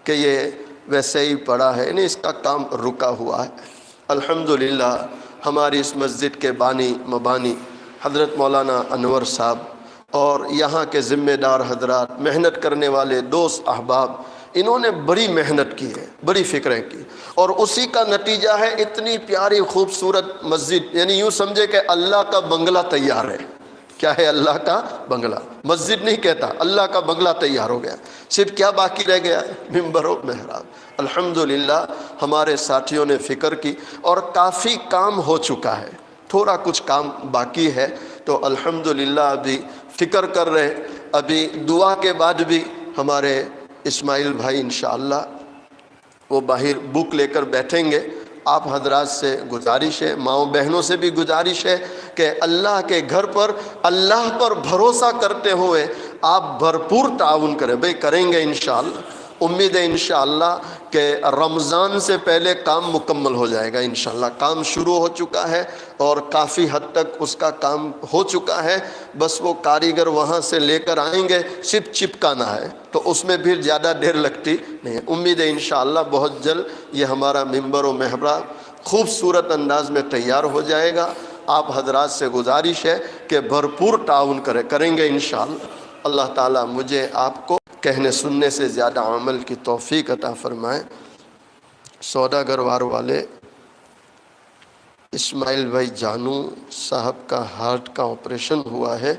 Speaker 1: کہ یہ ویسے ہی پڑا ہے، یعنی اس کا کام رکا ہوا ہے۔ الحمدللہ ہماری اس مسجد کے بانی مبانی حضرت مولانا انور صاحب اور یہاں کے ذمہ دار حضرات، محنت کرنے والے دوست احباب، انہوں نے بڑی محنت کی ہے، بڑی فکریں کی، اور اسی کا نتیجہ ہے اتنی پیاری خوبصورت مسجد۔ یعنی یوں سمجھے کہ اللہ کا بنگلہ تیار ہے۔ کیا ہے؟ اللہ کا بنگلہ، مسجد نہیں کہتا، اللہ کا بنگلہ تیار ہو گیا۔ صرف کیا باقی رہ گیا؟ ممبر و محراب۔ الحمدللہ ہمارے ساتھیوں نے فکر کی اور کافی کام ہو چکا ہے، تھوڑا کچھ کام باقی ہے، تو الحمدللہ ابھی فکر کر رہے۔ ابھی دعا کے بعد بھی ہمارے اسماعیل بھائی انشاءاللہ وہ باہر بک لے کر بیٹھیں گے۔ آپ حضرات سے گزارش ہے، ماؤں بہنوں سے بھی گزارش ہے کہ اللہ کے گھر پر اللہ پر بھروسہ کرتے ہوئے آپ بھرپور تعاون کریں۔ بھئی کریں گے انشاءاللہ، امید ہے انشاءاللہ کہ رمضان سے پہلے کام مکمل ہو جائے گا انشاءاللہ۔ کام شروع ہو چکا ہے اور کافی حد تک اس کا کام ہو چکا ہے، بس وہ کاریگر وہاں سے لے کر آئیں گے، صرف چپکانا ہے، تو اس میں بھی زیادہ دیر لگتی نہیں ہے۔ امید ہے انشاءاللہ بہت جلد یہ ہمارا ممبر و محراب خوبصورت انداز میں تیار ہو جائے گا۔ آپ حضرات سے گزارش ہے کہ بھرپور تعاون کریں گے انشاءاللہ۔ اللہ تعالیٰ مجھے آپ کو کہنے سننے سے زیادہ عمل کی توفیق عطا فرمائے۔ سوداگر والے اسماعیل بھائی جانو صاحب کا ہارٹ کا آپریشن ہوا ہے،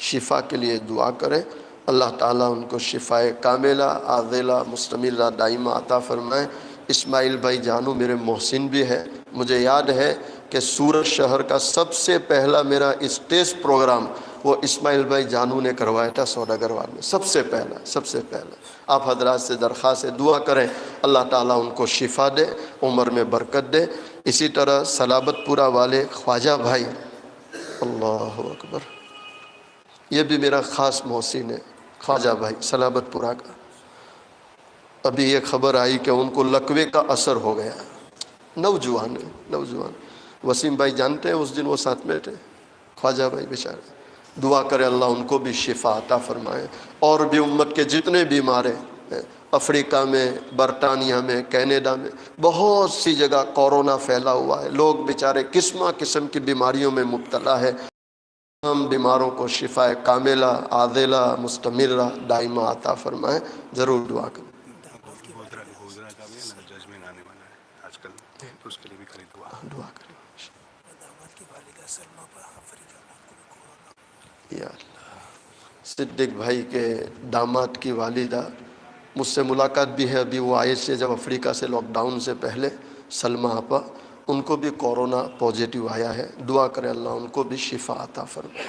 Speaker 1: شفا کے لیے دعا کریں۔ اللہ تعالیٰ ان کو شفاء کاملہ عاجلہ مستمرہ دائمہ عطا فرمائے۔ اسماعیل بھائی جانو میرے محسن بھی ہے، مجھے یاد ہے کہ سورت شہر کا سب سے پہلا میرا اسٹیج پروگرام وہ اسماعیل بھائی جانو نے کروایا تھا سوداگر میں، سب سے پہلا۔ آپ حضرات سے درخواست دعا کریں اللہ تعالیٰ ان کو شفا دے، عمر میں برکت دے۔ اسی طرح سلابت پورہ والے خواجہ بھائی، اللہ اکبر، یہ بھی میرا خاص محسن ہے، خواجہ بھائی سلابت پورہ کا۔ ابھی یہ خبر آئی کہ ان کو لقوے کا اثر ہو گیا، نوجوان وسیم بھائی جانتے ہیں، اس دن وہ ساتھ میں تھے، خواجہ بھائی بیچارے۔ دعا کرے اللہ ان کو بھی شفا عطا فرمائے، اور بھی امت کے جتنے بیمار ہیں، افریقہ میں، برطانیہ میں، کینیڈا میں، بہت سی جگہ کورونا پھیلا ہوا ہے، لوگ بیچارے قسم کی بیماریوں میں مبتلا ہے۔ ہم بیماروں کو شفاء کاملہ عاجلہ مستمرہ دائمہ عطا فرمائے۔ ضرور دعا کریں۔ دعا کریں یا اللہ۔ صدیق بھائی کے داماد کی والدہ مجھ سے ملاقات بھی ہے، ابھی وہ آئے سے جب افریقہ سے لاک ڈاؤن سے پہلے، سلمہ آپا، ان کو بھی کورونا پازیٹیو آیا ہے۔ دعا کرے اللہ ان کو بھی شفا عطا فرمائے۔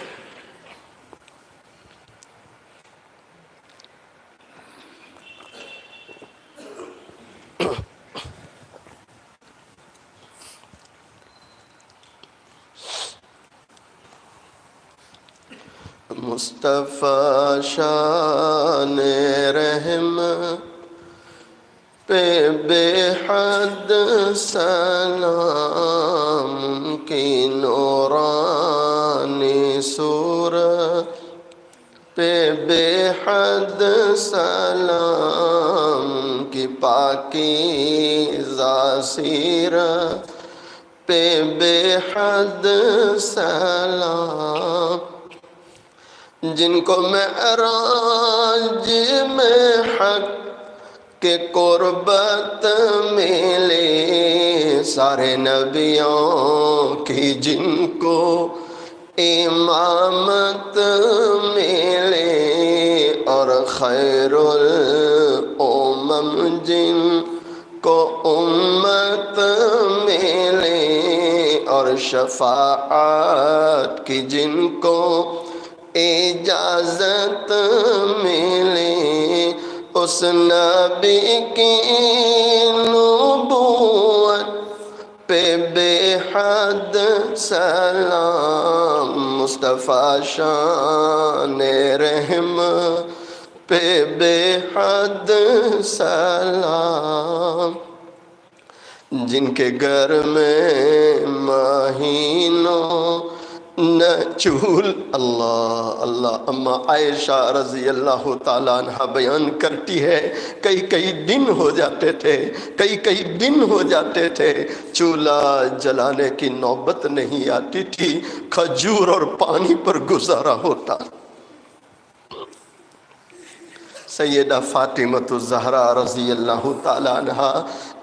Speaker 1: مصطفیٰ شان رحم پہ بے حد سلام کی نورانی صورت پہ بے حد سلام کی پاکیزہ سیرت پہ بے حد سلام جن کو معراج میں حق کے قربت ملے، سارے نبیوں کی جن کو امامت ملے، اور خیر الامم جن کو امت ملے، اور شفاعت کی جن کو اجازت ملے، اس نبی کی نبوت پہ بے حد سلام، مصطفیٰ شان رحم پہ بے حد سلام، جن کے گھر میں مہینوں نہ چول۔ اللہ اللہ، اما عائشہ رضی اللہ تعالیٰ عنہ بیان کرتی ہے کئی دن ہو جاتے تھے، کئی دن ہو جاتے تھے، چولہا جلانے کی نوبت نہیں آتی تھی، کھجور اور پانی پر گزارا ہوتا۔ سیدہ فاطمۃ الزہرا رضی اللہ تعالیٰ عنہ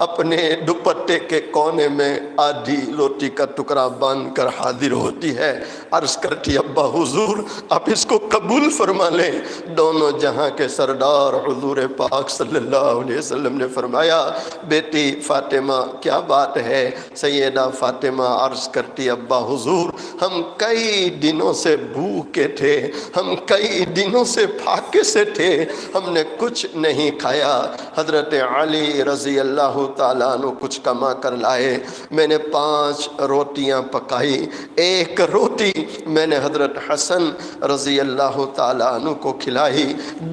Speaker 1: اپنے دوپٹے کے کونے میں آدھی روٹی کا ٹکڑا باندھ کر حاضر ہوتی ہے، عرض کرتی ابا حضور آپ اس کو قبول فرما لیں۔ دونوں جہاں کے سردار حضور پاک صلی اللہ علیہ وسلم نے فرمایا بیٹی فاطمہ کیا بات ہے؟ سیدہ فاطمہ عرض کرتی ابا حضور ہم کئی دنوں سے بھوکے تھے، ہم کئی دنوں سے پھاکے سے تھے، ہم نے کچھ نہیں کھایا۔ حضرت علی رضی اللہ تعالیٰ عنہ کچھ کما کر لائے، میں نے 5 روٹیاں پکائی، ایک روٹی میں نے حضرت حسن رضی اللہ تعالیٰ عنہ کو کھلائی،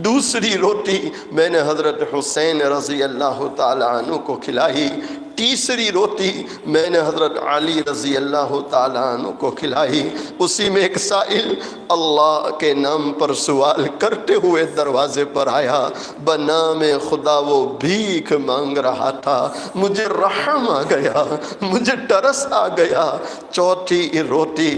Speaker 1: دوسری روٹی میں نے حضرت حسین رضی اللہ تعالیٰ عنہ کو کھلائی، تیسری روٹی میں نے حضرت علی رضی اللہ تعالیٰ عنہ کو کھلائی۔ اسی میں ایک سائل اللہ کے نام پر سوال کرتے ہوئے دروازے پر آیا، بنام خدا وہ بھیک مانگ رہا تھا، مجھے رحم آ گیا، مجھے ترس آ گیا، چوتھی روٹی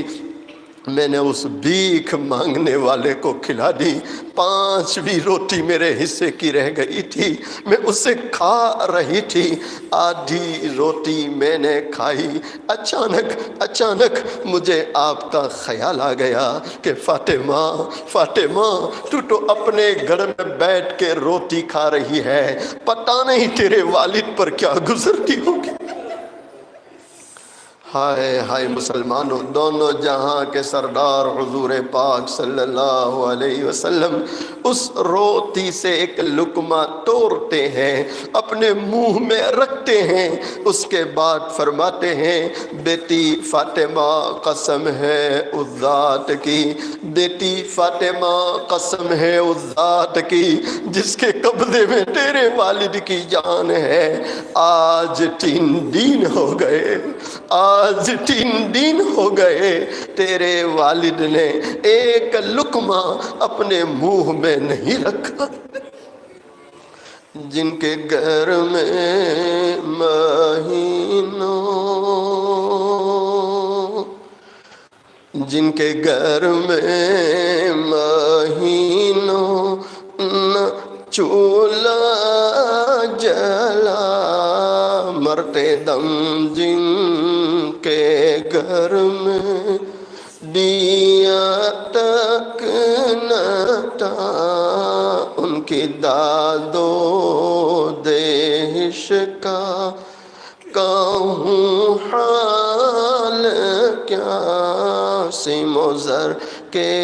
Speaker 1: میں نے اس بھیک مانگنے والے کو کھلا دی، 5ویں روٹی میرے حصے کی رہ گئی تھی، میں اسے کھا رہی تھی، آدھی روٹی میں نے کھائی، اچانک مجھے آپ کا خیال آ گیا کہ فاطمہ تو اپنے گھر میں بیٹھ کے روٹی کھا رہی ہے، پتہ نہیں تیرے والد پر کیا گزرتی ہوگی۔ ہائے ہائے مسلمانوں، دونوں جہاں کے سردار حضور پاک صلی اللہ علیہ وسلم اس روٹی سے ایک لقمہ توڑتے ہیں، اپنے منہ میں رکھتے ہیں، اس کے بعد فرماتے ہیں بیٹی فاطمہ قسم ہے اس ذات کی، بیٹی فاطمہ قسم ہے اس ذات کی جس کے قبضے میں تیرے والد کی جان ہے، آج 3 دن ہو گئے، آج 3 دن ہو گئے تیرے والد نے ایک لقمہ اپنے منہ میں نہیں رکھا۔ جن کے گھر میں مہینوں، جن کے گھر میں مہینوں نہ چولہا جلا، مرتے دم جن کے گھر میں دیا تک نہ تھا، ان کی داد و دہش کا کہوں حال کیا، سیم و زر کے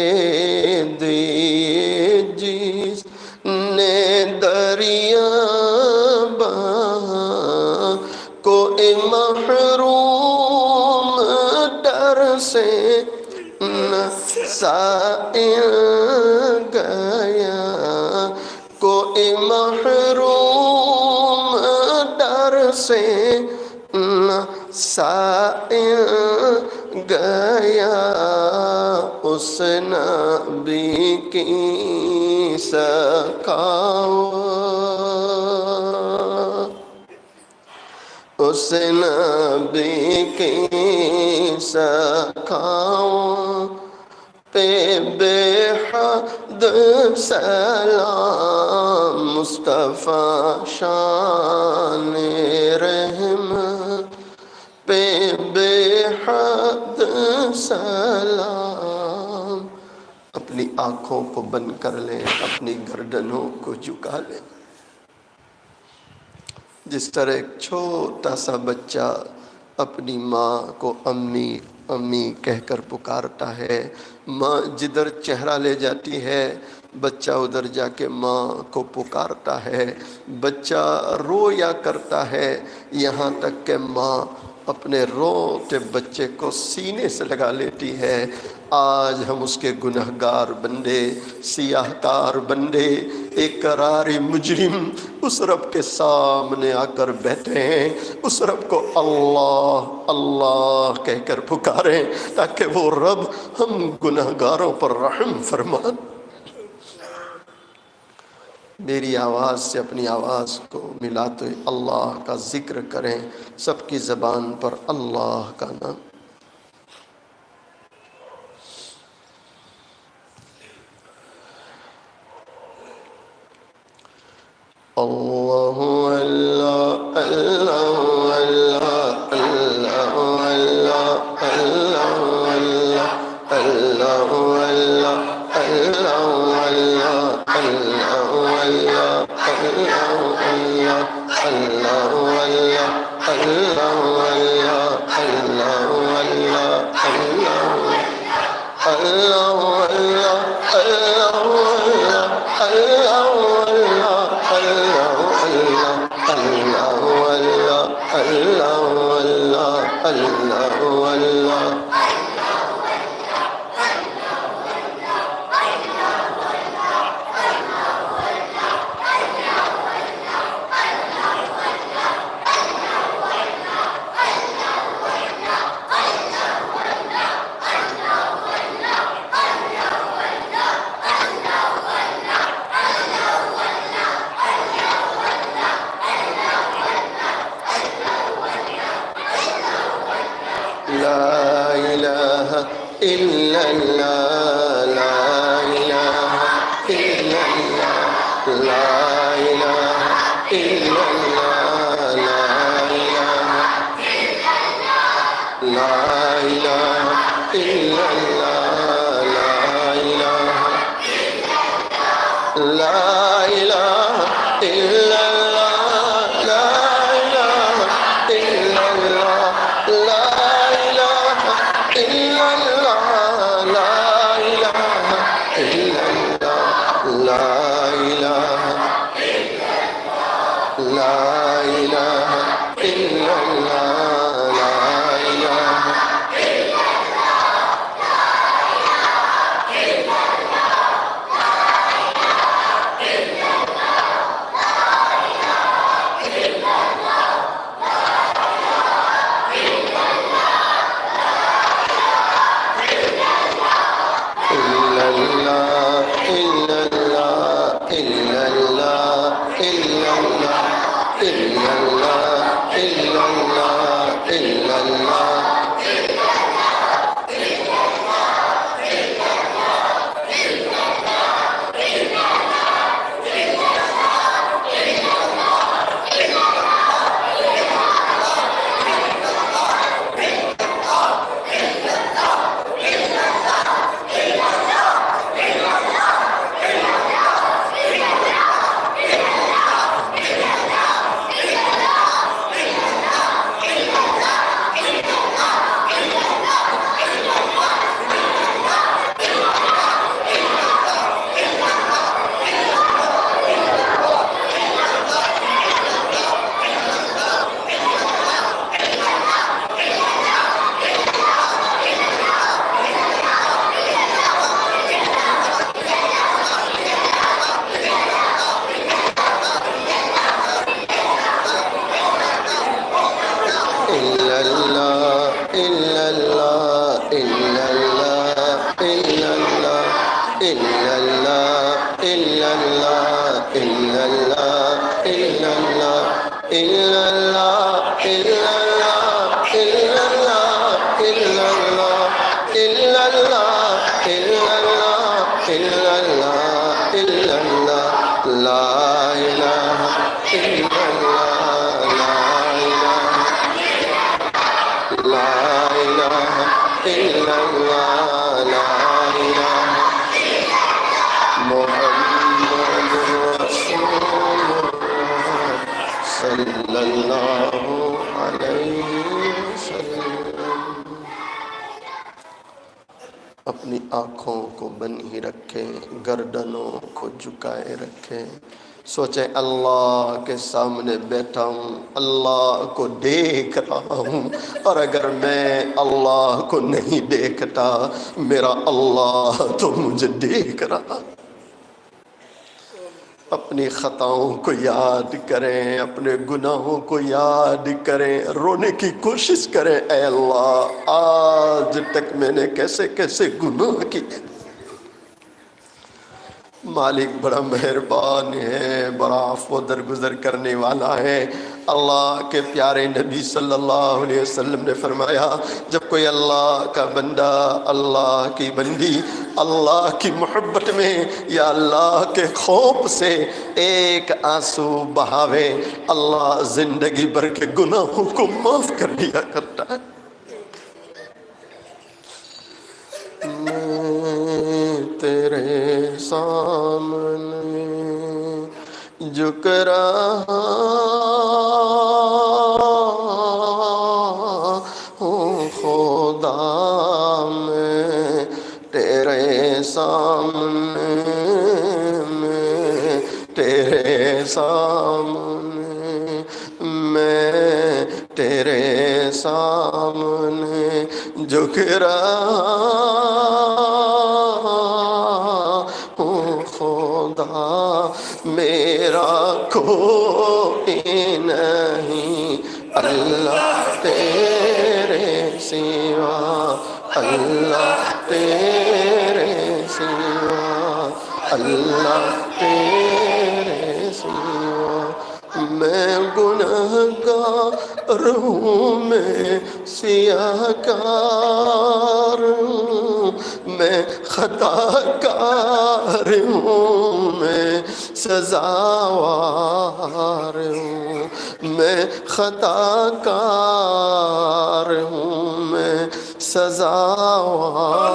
Speaker 1: دیے جس نے دریا بہا، کوئی محروم در سے نہ سائل گیا، کوئی محروم در سے نہ سائل گیا، اس نبی کی سخاوت، اس نبی کی سخاوت پہ بے حد سلام مصطفیٰ شان رحم پہ بے حد سلام۔ اپنی آنکھوں کو بند کر لیں، اپنی گردنوں کو جھکا لیں۔ جس طرح ایک چھوٹا سا بچہ اپنی ماں کو امی امی کہہ کر پکارتا ہے، ماں جدھر چہرہ لے جاتی ہے بچہ ادھر جا کے ماں کو پکارتا ہے، بچہ رویا کرتا ہے یہاں تک کہ ماں اپنے روتے بچے کو سینے سے لگا لیتی ہے۔ آج ہم اس کے گنہگار بندے، سیاہ کار بندے، ایک قراری مجرم اس رب کے سامنے آ کر بیٹھے ہیں، اس رب کو اللہ اللہ کہہ کر پکاریں تاکہ وہ رب ہم گنہگاروں پر رحم فرمان۔ میری آواز سے اپنی آواز کو ملاتے اللہ کا ذکر کریں، سب کی زبان پر اللہ کا نام۔ اللہ اللہ اللہ اللہ اللہ اللہ اللہ
Speaker 2: إلا
Speaker 1: صلی اللہ علیہ وسلم۔ اپنی آنکھوں کو بند ہی رکھیں، گردنوں کو جھکائے رکھیں، سوچیں اللہ کے سامنے بیٹھا ہوں، اللہ کو دیکھ رہا ہوں، اور اگر میں اللہ کو نہیں دیکھتا میرا اللہ تو مجھے دیکھ رہا۔ اپنی خطاؤں کو یاد کریں، اپنے گناہوں کو یاد کریں، رونے کی کوشش کریں، اے اللہ آج تک میں نے کیسے کیسے گناہ کیے۔ مالک بڑا مہربان ہے، بڑا عفو درگزر کرنے والا ہے۔ اللہ کے پیارے نبی صلی اللہ علیہ وسلم نے فرمایا جب کوئی اللہ کا بندہ، اللہ کی بندی اللہ کی محبت میں یا اللہ کے خوف سے ایک آنسو بہاوے، اللہ زندگی بھر کے گناہوں کو معاف کر دیا کرتا ہے۔ میں تیرے سامنے جھک رہا ہوں خدا، میں تیرے سامنے، میں تیرے سامنے، میں تیرے سامنے جھک رہا ہوں خدا، میرا کوئی نہیں اللہ تیرے سوا، اللہ تیرے سوا، اللہ تیرے سوا۔ میں گنہگار ہوں، میں سیاہ کار ہوں، میں خطا کار ہوں، میں سزاوار ہوں، میں خطا کار ہوں، میں سزاوار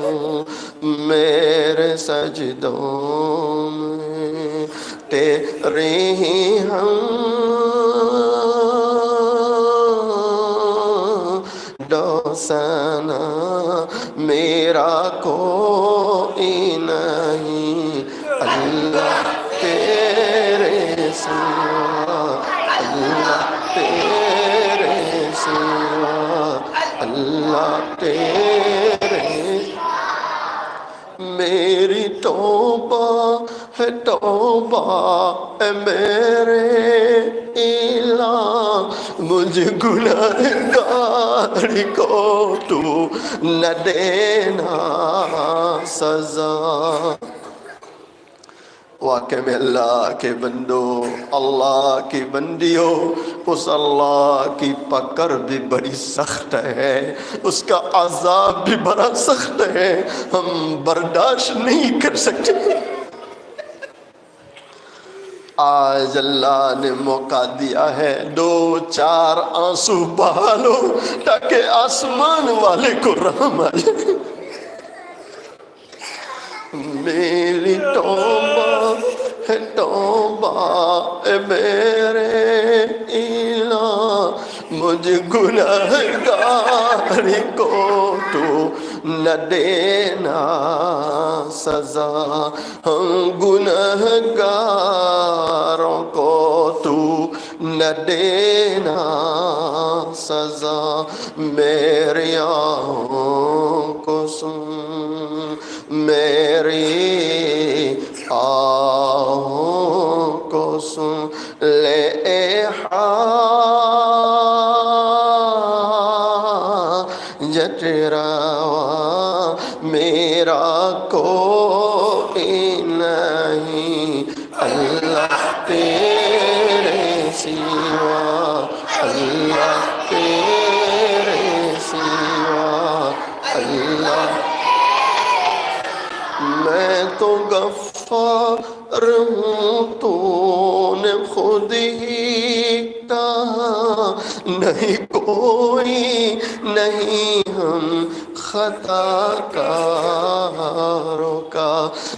Speaker 1: ہوں، میرے سجدوں میں تیری ہی ڈوسنا، میرا کوئی نہیں اللہ تیرے سوا، اللہ تیرے سوا، اللہ تیرے۔ میری توبہ ہے توبہ اے میرے الہ، مجھ گنہگار کو تو نہ دینا سزا۔ واقع میں اللہ کے بندو، اللہ کی بندیوں، اس اللہ کی پکڑ بھی بڑی سخت ہے، اس کا عذاب بھی بڑا سخت ہے، ہم برداشت نہیں کر سکتے۔ آج اللہ نے موقع دیا ہے، 2-4 آنسو بہا لو تاکہ آسمان والے کو رحم آ جائے۔ میری توبہ ہے توبہ اے میرے الہ، مجھ گنہگار کو تو نہ دینا سزا، ہم گنہگاروں کو تو نہ دینا سزا۔ میری آہوں کو سن، میری آہوں کو سن، لے حاجت روا، میرا کوئی نہیں اللہ تیرے سوا، اللہ تیرے سوا، اللہ۔ میں تو غفار ہوں، تو نے خود ہی کہا، نہیں کوئی نہیں ہم خطا کاروں کا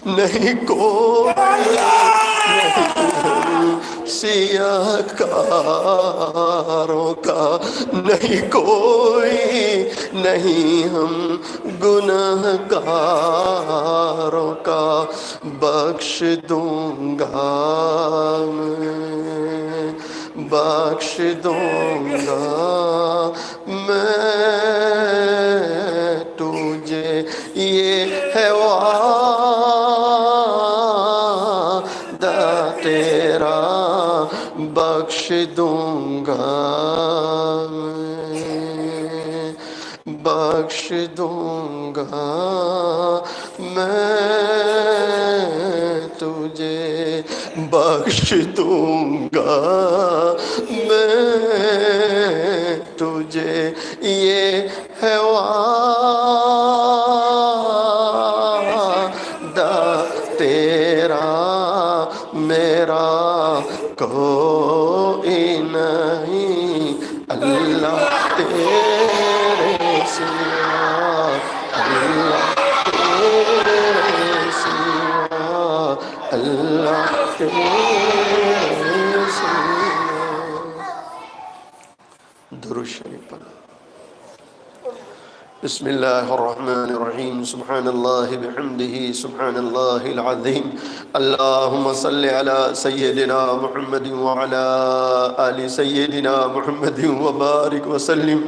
Speaker 1: نہیں کوئی، سیاہ کاروں کا نہیں کوئی، نہیں ہم گناہ گاروں کا بخش دوں گا میں، بخش دوں گا میں تجھے، یہ ہے وعدہ تیرا، بخش دوں گا میں، بخش دوں گا میں تجھے، بخش دوں گا میں تجھے، یہ ہے وعدہ تیرا، میرا کوئی نہیں اللہ تیرے سوا، اللہ تیرے سوا، اللہ تیرے سوا۔ درود شریف پڑھو۔ بسم اللہ الرحمن الرحیم، سبحان اللہ بحمدہ، سبحان اللہ العظیم، اللہم صلی علی سیدنا محمد وعلی آل سیدنا محمد وبارک وسلم۔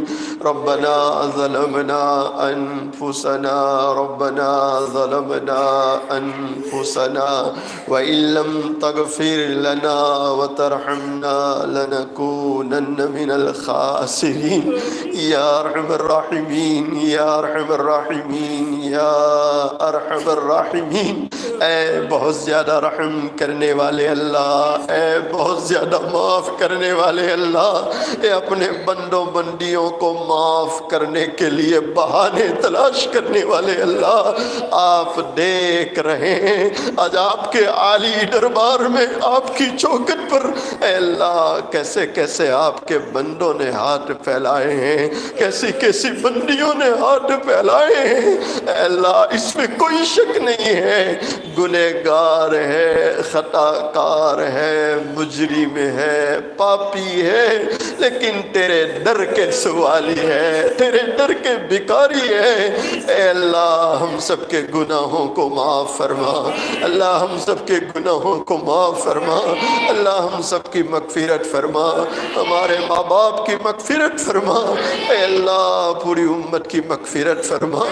Speaker 1: ربنا ظلمنا انفسنا، ربنا ظلمنا انفسنا وإن لم تغفر لنا وترحمنا لنكونن من الخاسرین۔ یا ارحم الراحمین، یا ارحم الراحمین، یا ارحم الراحمین۔ اے بہت زیادہ رحم کرنے والے اللہ، اے بہت زیادہ معاف کرنے والے اللہ، اے اپنے بندوں بندیوں کو معاف کرنے کے لیے بہانے تلاش کرنے والے اللہ، آپ دیکھ رہے ہیں آج آپ کے عالی دربار میں، آپ کی چوکھٹ پر اے اللہ کیسے کیسے آپ کے بندوں نے ہاتھ پھیلائے ہیں، کیسی کیسی بندیوں نے ہاتھ پھیلائے ہیں۔ اے اللہ اس میں کوئی شک نہیں ہے، گنہگار ہے، خطا کار ہے، مجرم ہے، پاپی ہے، لیکن تیرے در کے سوالی ہے، تیرے در کے بھکاری ہے۔ اے اللہ ہم سب کے گناہوں کو معاف فرما، اللہ ہم سب کے گناہوں کو معاف فرما، اللہ ہم سب کی مغفرت فرما، ہمارے ماں باپ کی مغفرت فرما، اے اللہ پوری امت کی مغفرت فرما۔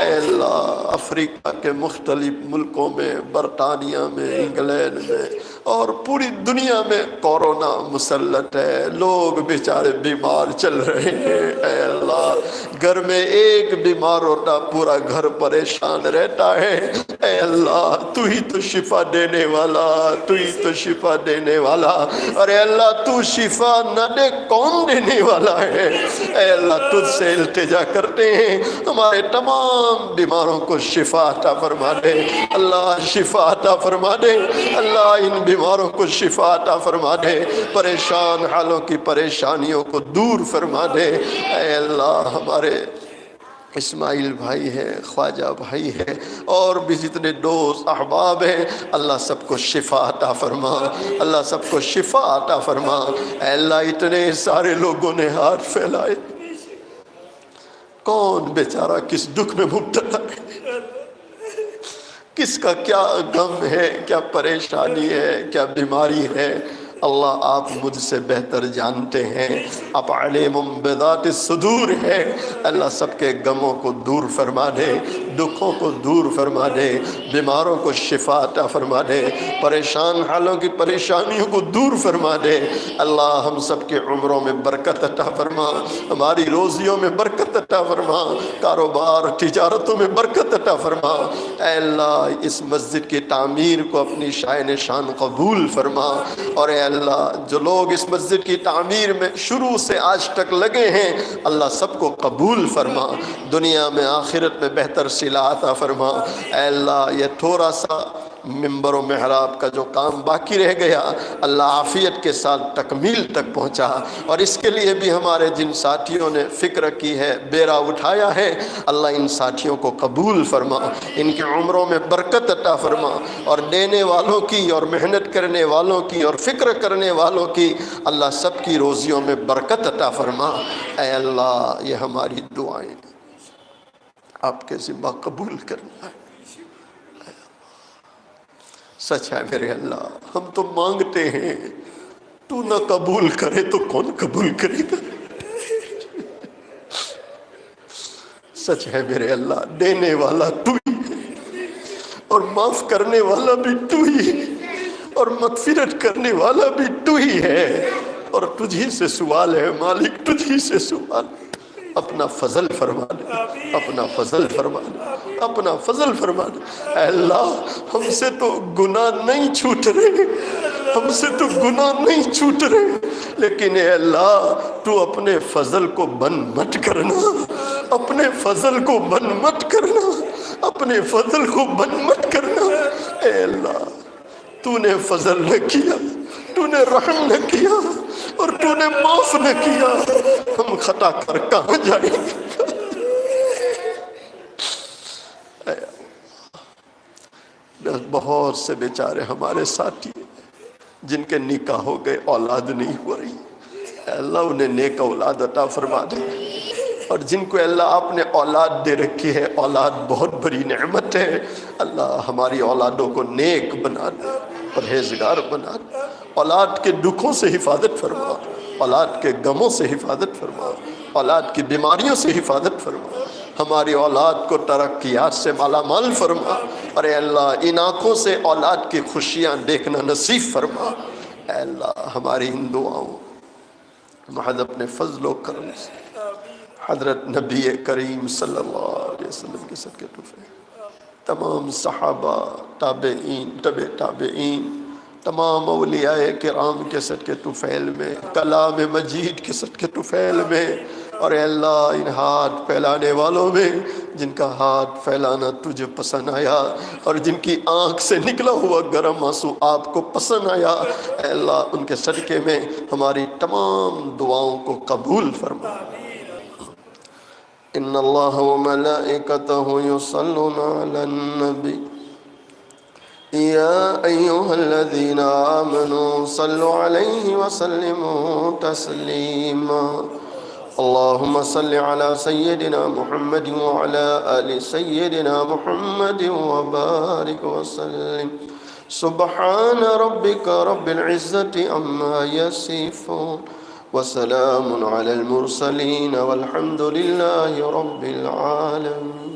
Speaker 1: اے اللہ افریقہ کے مختلف ملکوں میں، برطانیہ میں، انگلینڈ میں اور پوری دنیا میں کورونا مسلط ہے، لوگ بیچارے بیمار چل رہے ہیں۔ اے اللہ گھر میں ایک بیمار ہوتا پورا گھر پریشان رہتا ہے۔ اے اللہ تو ہی تو شفا دینے والا، تو ہی تو شفا دینے والا، اور اے اللہ تو شفا نہ دے کون دینے والا ہے؟ اے اللہ تجھ سے التجا کرتے ہیں، ہمارے تمام بیماروں کو شفا عطا فرما دے، اللہ شفا عطا فرما دے، اللہ ان بیماروں کو شفا عطا فرما دے، پریشان حالوں کی پریشانیوں کو دور فرما دے۔ اے اللہ ہمارے اسماعیل بھائی ہے، خواجہ بھائی ہے، اور بھی جتنے دوست احباب ہیں، اللہ سب کو شفا عطا فرما، اللہ سب کو شفا عطا فرما۔ اے اللہ اتنے سارے لوگوں نے ہاتھ پھیلائے، کون بیچارہ کس دکھ میں مبتلا ہے، کس کا کیا غم ہے، کیا پریشانی ہے، کیا بیماری ہے، اللہ آپ مجھ سے بہتر جانتے ہیں، آپ علیم بذات الصدور ہے۔ اللہ سب کے غموں کو دور فرما دے، دکھوں کو دور فرما دے، بیماروں کو شفا عطا فرما دے، پریشان حالوں کی پریشانیوں کو دور فرما دے۔ اللہ ہم سب کے عمروں میں برکت عطا فرما، ہماری روزیوں میں برکت عطا فرما، کاروبار تجارتوں میں برکت عطا فرما۔ اے اللہ اس مسجد کی تعمیر کو اپنی شائن شان قبول فرما، اور اے اللہ جو لوگ اس مسجد کی تعمیر میں شروع سے آج تک لگے ہیں، اللہ سب کو قبول فرما، دنیا میں آخرت میں بہتر صلہ عطا فرما۔ اے اللہ یہ تھوڑا سا ممبر و محراب کا جو کام باقی رہ گیا اللہ عافیت کے ساتھ تکمیل تک پہنچا، اور اس کے لیے بھی ہمارے جن ساتھیوں نے فکر کی ہے، بیڑا اٹھایا ہے، اللہ ان ساتھیوں کو قبول فرما، ان کی عمروں میں برکت عطا فرما، اور دینے والوں کی اور محنت کرنے والوں کی اور فکر کرنے والوں کی اللہ سب کی روزیوں میں برکت عطا فرما۔ اے اللہ یہ ہماری دعائیں آپ کے ذمہ قبول کرنا ہے۔ سچ ہے میرے اللہ، ہم تو مانگتے ہیں، تو نہ قبول کرے تو کون قبول کرے گا؟ سچ ہے میرے اللہ، دینے والا تو ہی ہے، اور معاف کرنے والا بھی تو ہی ہے، اور مغفرت کرنے والا بھی تو ہی ہے، اور تجھی سے سوال ہے مالک، تجھی سے سوال ہے۔ اپنا فضل فرما دے، اپنا فضل فرما دے، اپنا فضل فرما دے۔ اے اللہ ہم سے تو گناہ نہیں چھوٹ رہے، ہم سے تو گناہ نہیں چھوٹ رہے، لیکن اے اللہ تو اپنے فضل کو بند مت کرنا، اپنے فضل کو بند مت کرنا، اپنے فضل کو بند مت کرنا۔ اے اللہ تو نے فضل نہ کیا، تو نے رحم نہ کیا، اور تو نے معاف نہ کیا، ہم خطا کر کہاں جائیں گے؟ بہت سے بیچارے ہمارے ساتھی جن کے نکاح ہو گئے، اولاد نہیں ہو رہی، اے اللہ انہیں نیک اولاد عطا فرما دے، اور جن کو اللہ آپ نے اولاد دے رکھی ہے، اولاد بہت بڑی نعمت ہے، اللہ ہماری اولادوں کو نیک بنا دے، پرہیزگار بنا دے، اولاد کے دکھوں سے حفاظت فرما، اولاد کے غموں سے حفاظت فرما، اولاد کی بیماریوں سے حفاظت فرما، ہماری اولاد کو ترقیات سے مالا مال فرما، اور اے اللہ ان آنکھوں سے اولاد کی خوشیاں دیکھنا نصیب فرما۔ اے اللہ ہماری ان دعاؤں محض اپنے فضل و کرم سے حضرت نبی کریم صلی اللہ علیہ وسلم کے صدقے طفیل، تمام صحابہ، تابعین، تبع تابعین، تمام اولیاء کرام کے صدقے طفیل میں، کلام مجید کے صدقے طفیل میں، اور اے اللہ ان ہاتھ پھیلانے والوں میں جن کا ہاتھ پھیلانا تجھے پسند آیا، اور جن کی آنکھ سے نکلا ہوا گرم آنسو آپ کو پسند آیا، اے اللہ ان کے صدقے میں ہماری تمام دعاؤں کو قبول فرما۔ ان اللہ وملائکتہ یصلون علی النبی یا ایہا الذین آمنوا صلوا علیہ وسلموا تسلیما۔ اللہم صل علی سیدنا محمد وعلی آل سیدنا محمد وبارک وسلم۔ سبحان ربک رب العزت عما یصفون، وسلام علی المرسلین والحمد للہ رب العالمین۔